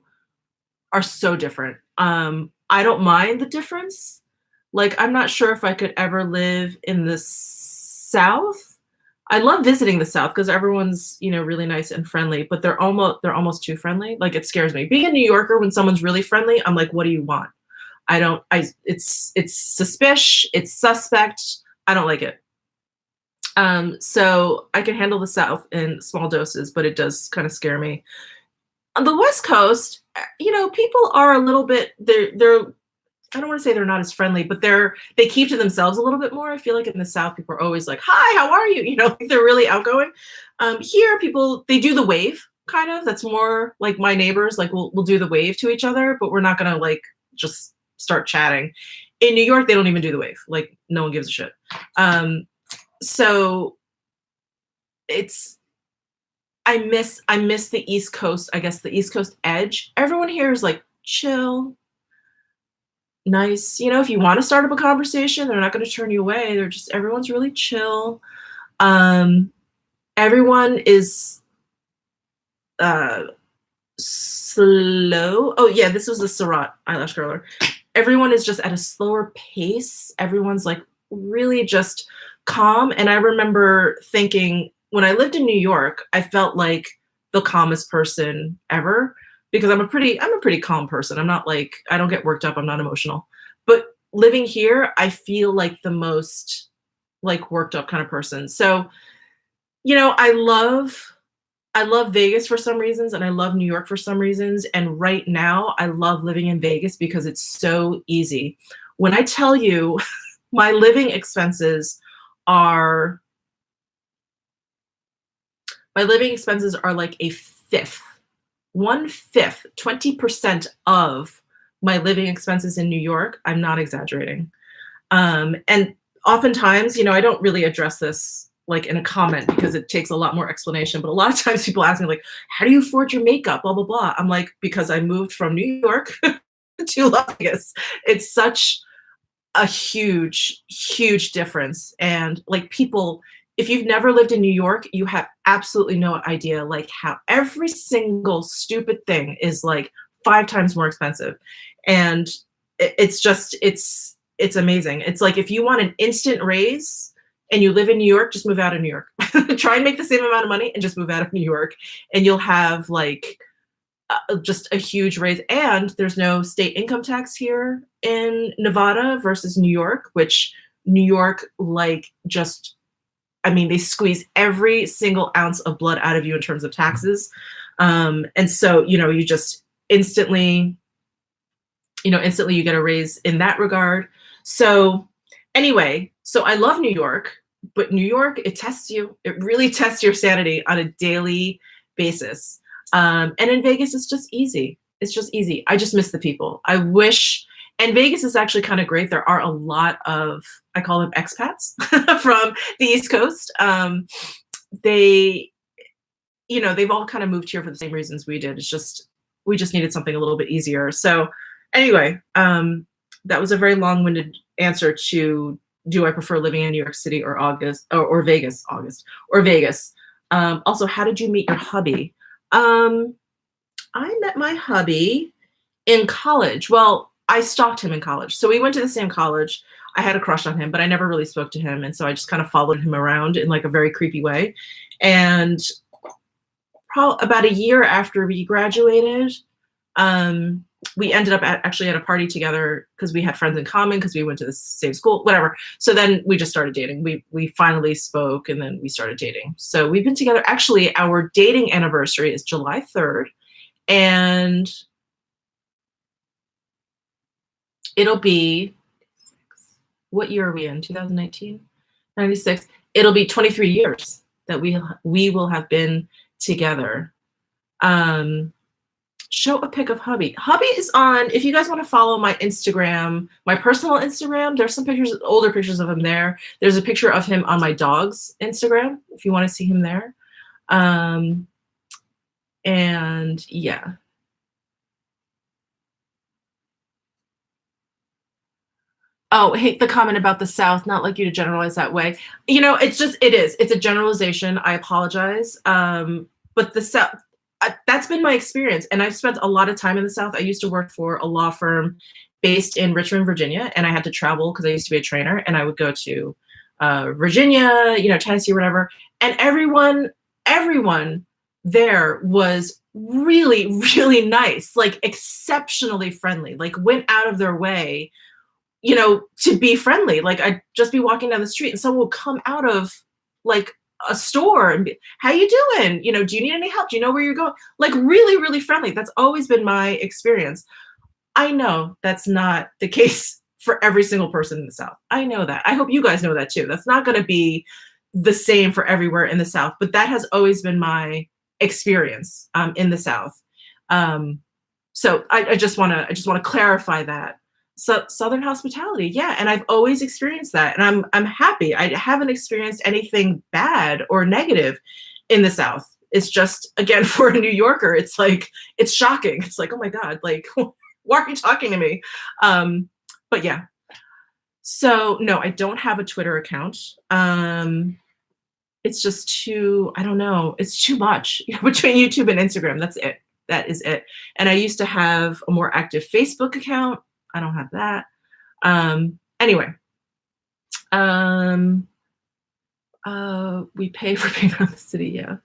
Speaker 1: different. I don't mind the difference. Like, I'm not sure if I could ever live in the South. I love visiting the South because everyone's, you know, really nice and friendly, but they're almost too friendly. Like, it scares me. Being a New Yorker, when someone's really friendly, I'm like, what do you want? I don't I it's suspicious, it's suspect. I don't like it. So I can handle the South in small doses, but it does kind of scare me. On the West Coast, you know, people are a little bit they're I don't want to say they're not as friendly, but they keep to themselves a little bit more. I feel like in the South, people are always like, "Hi, how are you?" You know, like they're really outgoing. Here, people they do the wave kind of. That's more like my neighbors. Like we'll do the wave to each other, but we're not gonna like just start chatting. In New York, they don't even do the wave. Like no one gives a shit. Um, so it's I miss the East Coast. I guess the East Coast edge. Everyone here is like chill, nice. You know, if you want to start up a conversation, they're not going to turn you away. Everyone's really chill. Um, everyone is uh, slow. Oh yeah, this was the Surratt eyelash curler. Everyone is just at a slower pace. Everyone's like really just calm. And I remember thinking when I lived in New York, I felt like the calmest person ever because I'm a pretty calm person. I'm not like I don't get worked up. I'm not emotional. But living here, I feel like the most like worked up kind of person. So, you know, I love Vegas for some reasons and I love New York for some reasons. And right now, I love living in Vegas because it's so easy. When I tell you my living expenses are my living expenses are like a fifth, one fifth, 20% of my living expenses in New York. I'm not exaggerating. And oftentimes, you know, I don't really address this like in a comment because it takes a lot more explanation. But a lot of times people ask me like, how do you afford your makeup? Blah, blah, blah. I'm like, because I moved from New York to Las Vegas. It's such a huge, huge difference. And like people, if you've never lived in New York, you have absolutely no idea like how every single stupid thing is like 5 times more expensive. And it's just, it's amazing. It's like if you want an instant raise and you live in New York, just move out of New York. Try and make the same amount of money and just move out of New York, and you'll have like just a huge raise. And there's no state income tax here in Nevada versus New York, which New York, like, just, I mean, they squeeze every single ounce of blood out of you in terms of taxes. And so, you know, you just instantly, instantly you get a raise in that regard. So anyway, so I love New York, but New York, it tests you. It really tests your sanity on a daily basis. And in Vegas, it's just easy. It's just easy. I just miss the people. I wish, and Vegas is actually kind of great. There are a lot of, I call them expats from the East Coast. They, they've all kind of moved here for the same reasons we did. It's just, we just needed something a little bit easier. So anyway, that was a very long-winded answer to, do I prefer living in New York City or Vegas? Also, how did you meet your hubby? I met my hubby in college. Well, I stalked him in college. So we went to the same college. I had a crush on him, but I never really spoke to him. And so I just kind of followed him around in like a very creepy way. And about a year after we graduated, we ended up actually at a party together because we had friends in common because we went to the same school, whatever. So then we just started dating. We finally spoke and then we started dating. So we've been together. Actually, our dating anniversary is July 3rd. And it'll be, what year are we in? 2019? 96. It'll be 23 years that we will have been together. Show a pic of hubby. Hubby is on, if you guys want to follow my Instagram, my personal Instagram, there's some pictures, older pictures of him there. There's a picture of him on my dog's Instagram, if you want to see him there. And yeah. Oh, hate the comment about the South, not like you to generalize that way. It's just, it's a generalization. I apologize. But the South, that's been my experience. And I've spent a lot of time in the South. I used to work for a law firm based in Richmond, Virginia, and I had to travel because I used to be a trainer, and I would go to Virginia, Tennessee, whatever. And everyone there was really, really nice, like exceptionally friendly, like went out of their way, to be friendly. Like I'd just be walking down the street and someone would come out of like a store and be, how you doing? Do you need any help? Do you know where you're going? Like really, really friendly. That's always been my experience. I know that's not the case for every single person in the South. I know that. I hope you guys know that too. That's not going to be the same for everywhere in the South, but that has always been my experience in the South. So I just want to clarify that. So Southern hospitality, yeah, and I've always experienced that, and I'm happy. I haven't experienced anything bad or negative in the South. It's just, again, for a New Yorker, it's like, it's shocking. It's like, oh my God, like, why are you talking to me? But yeah. So no, I don't have a Twitter account. It's just too, I don't know, it's too much between YouTube and Instagram. That's it. That is it. And I used to have a more active Facebook account. I don't have that. Anyway, we pay for being around the city, yeah.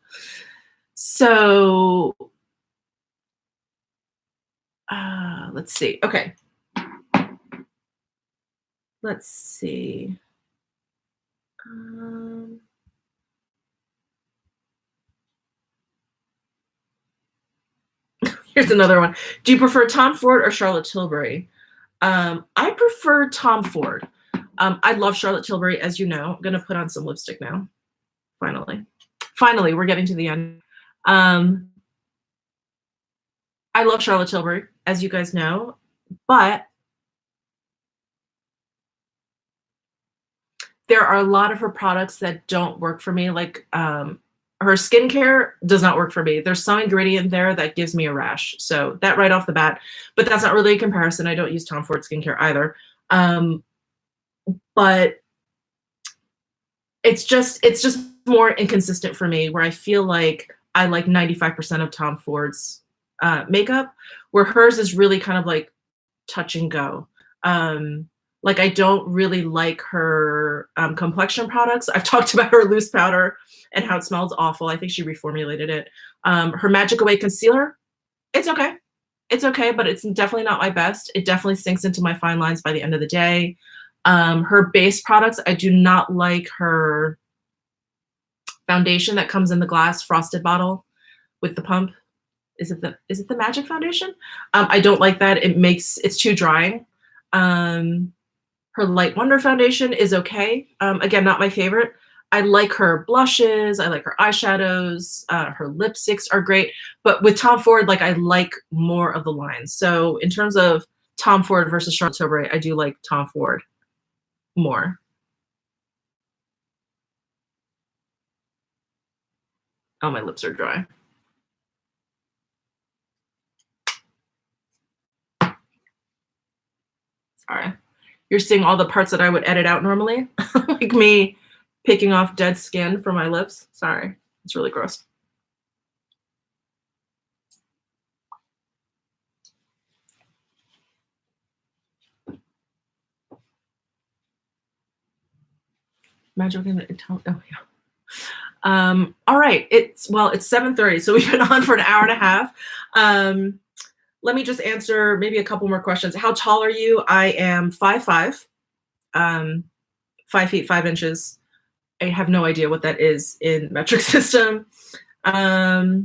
Speaker 1: So, let's see. Okay. Let's see. Here's another one. Do you prefer Tom Ford or Charlotte Tilbury? I prefer Tom Ford. I love Charlotte Tilbury, as you know. I'm going to put on some lipstick now. Finally, we're getting to the end. I love Charlotte Tilbury, as you guys know, but there are a lot of her products that don't work for me. Like her skincare does not work for me. There's some ingredient there that gives me a rash. So that right off the bat, but that's not really a comparison. I don't use Tom Ford skincare either. but it's just more inconsistent for me, where I feel like I like 95% of Tom Ford's makeup, where hers is really kind of like touch and go. Um, like I don't really like her complexion products. I've talked about her loose powder and how it smells awful. I think she reformulated it. Her Magic Away concealer, it's okay. It's okay, but it's definitely not my best. It definitely sinks into my fine lines by the end of the day. Her base products, I do not like her foundation that comes in the glass frosted bottle with the pump. Is it the Magic Foundation? I don't like that. It's too drying. Her Light Wonder foundation is okay. Again, not my favorite. I like her blushes. I like her eyeshadows. Her lipsticks are great. But with Tom Ford, like I like more of the lines. So in terms of Tom Ford versus Charlotte Tilbury, I do like Tom Ford more. Oh, my lips are dry. Sorry. You're seeing all the parts that I would edit out normally, like me picking off dead skin from my lips. Sorry, it's really gross. Magic in the oh yeah. All right, it's 7:30, so we've been on for an hour and a half. Let me just answer maybe a couple more questions. How tall are you? I am 5'5", 5 feet 5 inches. I have no idea what that is in metric system. Let's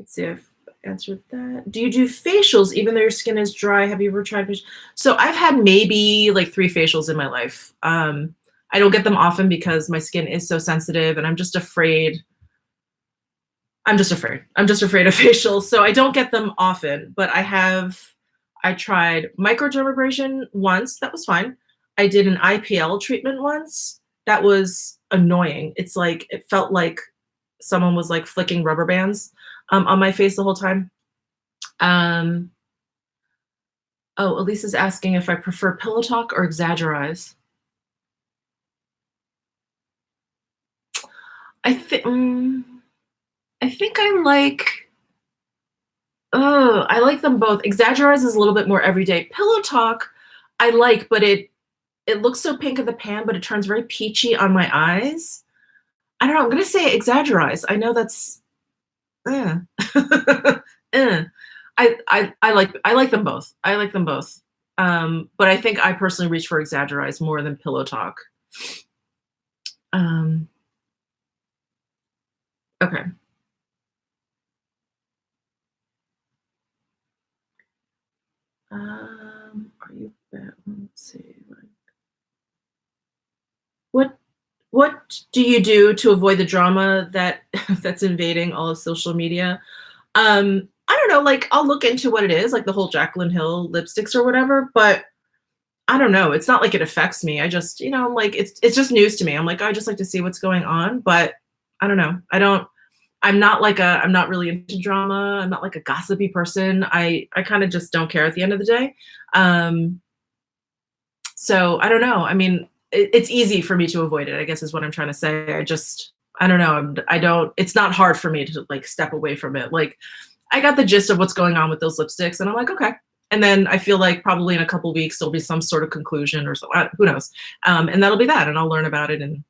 Speaker 1: see if I answered that. Do you do facials even though your skin is dry? Have you ever tried facials? So I've had maybe like 3 facials in my life. I don't get them often because my skin is so sensitive, and I'm just afraid. I'm just afraid of facials, so I don't get them often. But I tried microdermabrasion once. That was fine. I did an IPL treatment once. That was annoying. It's like it felt like someone was like flicking rubber bands on my face the whole time. Oh, Elise is asking if I prefer pillow talk or exaggerize. I think I like. Oh, I like them both. Exaggerize is a little bit more everyday. Pillow talk, I like, but it looks so pink in the pan, but it turns very peachy on my eyes. I don't know. I'm gonna say exaggerize. I know that's. Eh. Eh. I like them both. I like them both. But I think I personally reach for exaggerize more than pillow talk. Okay. Are you bad? Let's see. What do you do to avoid the drama that that's invading all of social media? I don't know, like I'll look into what it is, like the whole Jaclyn Hill lipsticks or whatever, but I don't know. It's not like it affects me. I just, like it's just news to me. I'm like, I just like to see what's going on, but I don't know. I'm not really into drama. I'm not like a gossipy person. I kind of just don't care at the end of the day. So I don't know. I mean, it's easy for me to avoid it, I guess is what I'm trying to say. I don't know. I don't, it's not hard for me to like step away from it. Like I got the gist of what's going on with those lipsticks and I'm like, okay. And then I feel like probably in a couple weeks, there'll be some sort of conclusion or so, who knows? And that'll be that. And I'll learn about it and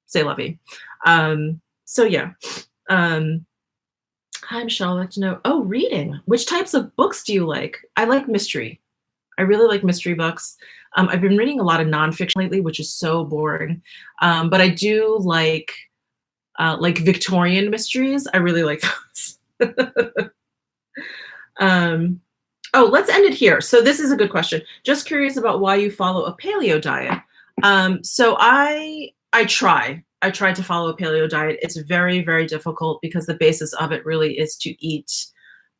Speaker 1: say lovey. So yeah. Hi, Michelle. I'd like to know, reading. Which types of books do you like? I like mystery. I really like mystery books. I've been reading a lot of nonfiction lately, which is so boring. But I do like Victorian mysteries. I really like those. Let's end it here. So this is a good question. Just curious about why you follow a paleo diet. So I try to follow a paleo diet. It's very, very difficult because the basis of it really is to eat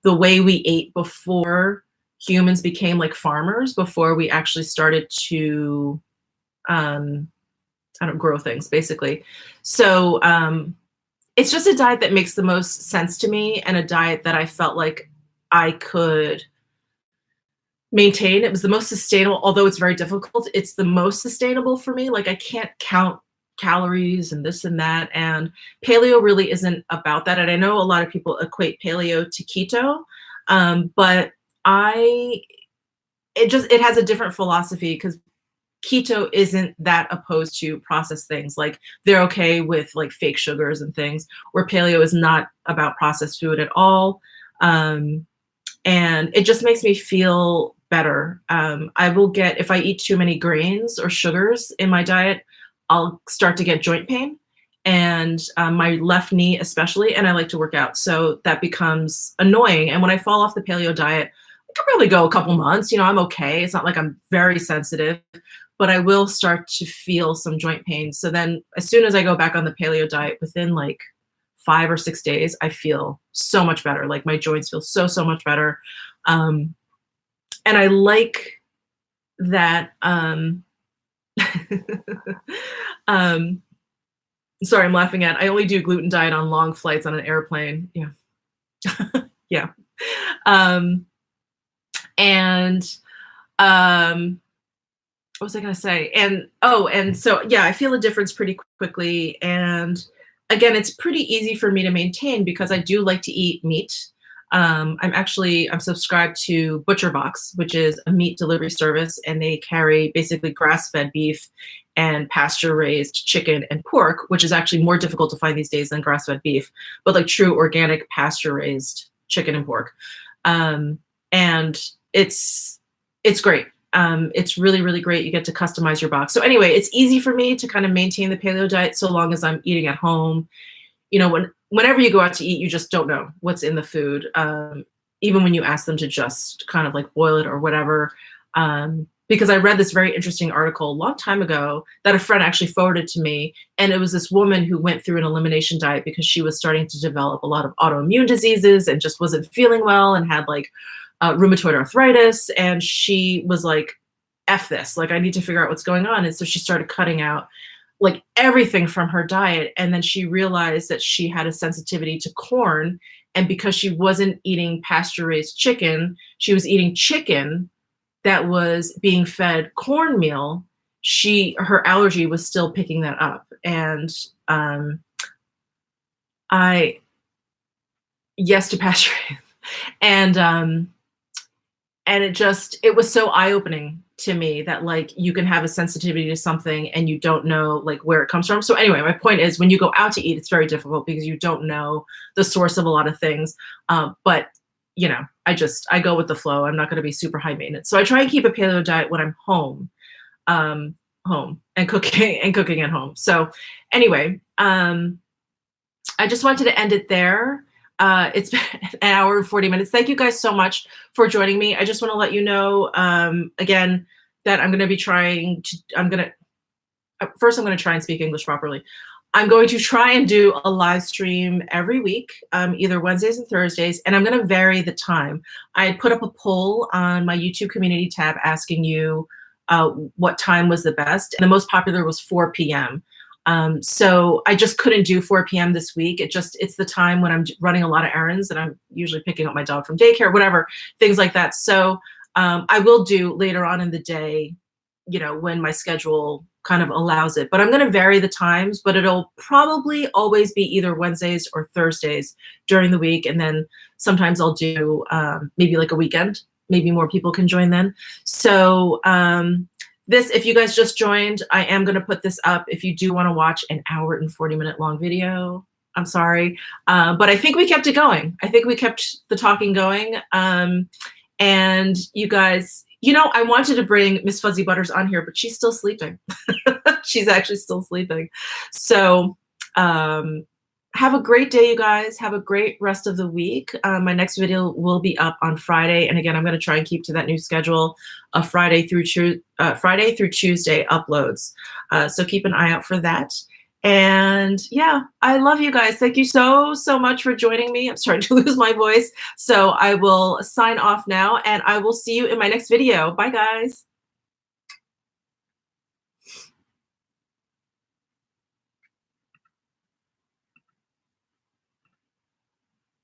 Speaker 1: the way we ate before humans became like farmers, before we actually started to grow things, basically. So it's just a diet that makes the most sense to me, and a diet that I felt like I could maintain. It was the most sustainable, although it's very difficult. It's the most sustainable for me. Like I can't count calories and this and that. And paleo really isn't about that. And I know a lot of people equate paleo to keto, but it has a different philosophy because keto isn't that opposed to processed things. Like they're okay with like fake sugars and things, where paleo is not about processed food at all. And it just makes me feel better. I will get, if I eat too many grains or sugars in my diet, I'll start to get joint pain, and my left knee especially, and I like to work out. So that becomes annoying. And when I fall off the paleo diet, I can probably go a couple months, you know, I'm okay. It's not like I'm very sensitive, but I will start to feel some joint pain. So then as soon as I go back on the paleo diet, within like 5 or 6 days, I feel so much better. Like my joints feel so much better. And I like that, sorry, I'm laughing at, I only do gluten diet on long flights on an airplane. Yeah. Yeah. And what was I gonna say? And so yeah, I feel a difference pretty quickly. And again, it's pretty easy for me to maintain because I do like to eat meat. I'm subscribed to Butcher Box, which is a meat delivery service, and they carry basically grass-fed beef and pasture-raised chicken and pork, which is actually more difficult to find these days than grass-fed beef, but like true organic pasture-raised chicken and pork. And it's great. It's really great. You get to customize your box. So anyway, it's easy for me to kind of maintain the paleo diet so long as I'm eating at home. You know, whenever you go out to eat, you just don't know what's in the food. Even when you ask them to just kind of like boil it or whatever. Because I read this very interesting article a long time ago that a friend actually forwarded to me. And it was this woman who went through an elimination diet because she was starting to develop a lot of autoimmune diseases and just wasn't feeling well and had like rheumatoid arthritis. And she was like, F this, like I need to figure out what's going on. And so she started cutting out like everything from her diet. And then she realized that she had a sensitivity to corn. And because she wasn't eating pasture-raised chicken, she was eating chicken that was being fed cornmeal. Her allergy was still picking that up. And yes to pasture-raised. And it was so eye-opening to me that like you can have a sensitivity to something and you don't know like where it comes from. So anyway, my point is when you go out to eat, it's very difficult because you don't know the source of a lot of things. But you know, I go with the flow. I'm not going to be super high maintenance. So I try and keep a paleo diet when I'm home and cooking at home. So anyway, I just wanted to end it there. It's been an hour and 40 minutes. Thank you guys so much for joining me. I just want to let you know, again, that I'm going to be trying to, first I'm going to try and speak English properly. I'm going to try and do a live stream every week, either Wednesdays and Thursdays, and I'm going to vary the time. I put up a poll on my YouTube community tab asking you what time was the best, and the most popular was 4 p.m. So I just couldn't do 4 p.m. this week. It's the time when I'm running a lot of errands and I'm usually picking up my dog from daycare, whatever, things like that. So I will do later on in the day, you know, when my schedule kind of allows it. But I'm going to vary the times, but it'll probably always be either Wednesdays or Thursdays during the week. And then sometimes I'll do maybe like a weekend. Maybe more people can join then. So if you guys just joined, I am going to put this up. If you do want to watch an hour and 40-minute long video, I'm sorry. But I think we kept it going. I think we kept the talking going. And you guys, you know, I wanted to bring Miss Fuzzy Butters on here, but she's still sleeping. She's actually still sleeping. So have a great day, you guys. Have a great rest of the week. My next video will be up on Friday. And again, I'm going to try and keep to that new schedule of Friday through Tuesday uploads. So keep an eye out for that. And yeah, I love you guys. Thank you so much for joining me. I'm starting to lose my voice. So I will sign off now and I will see you in my next video. Bye, guys.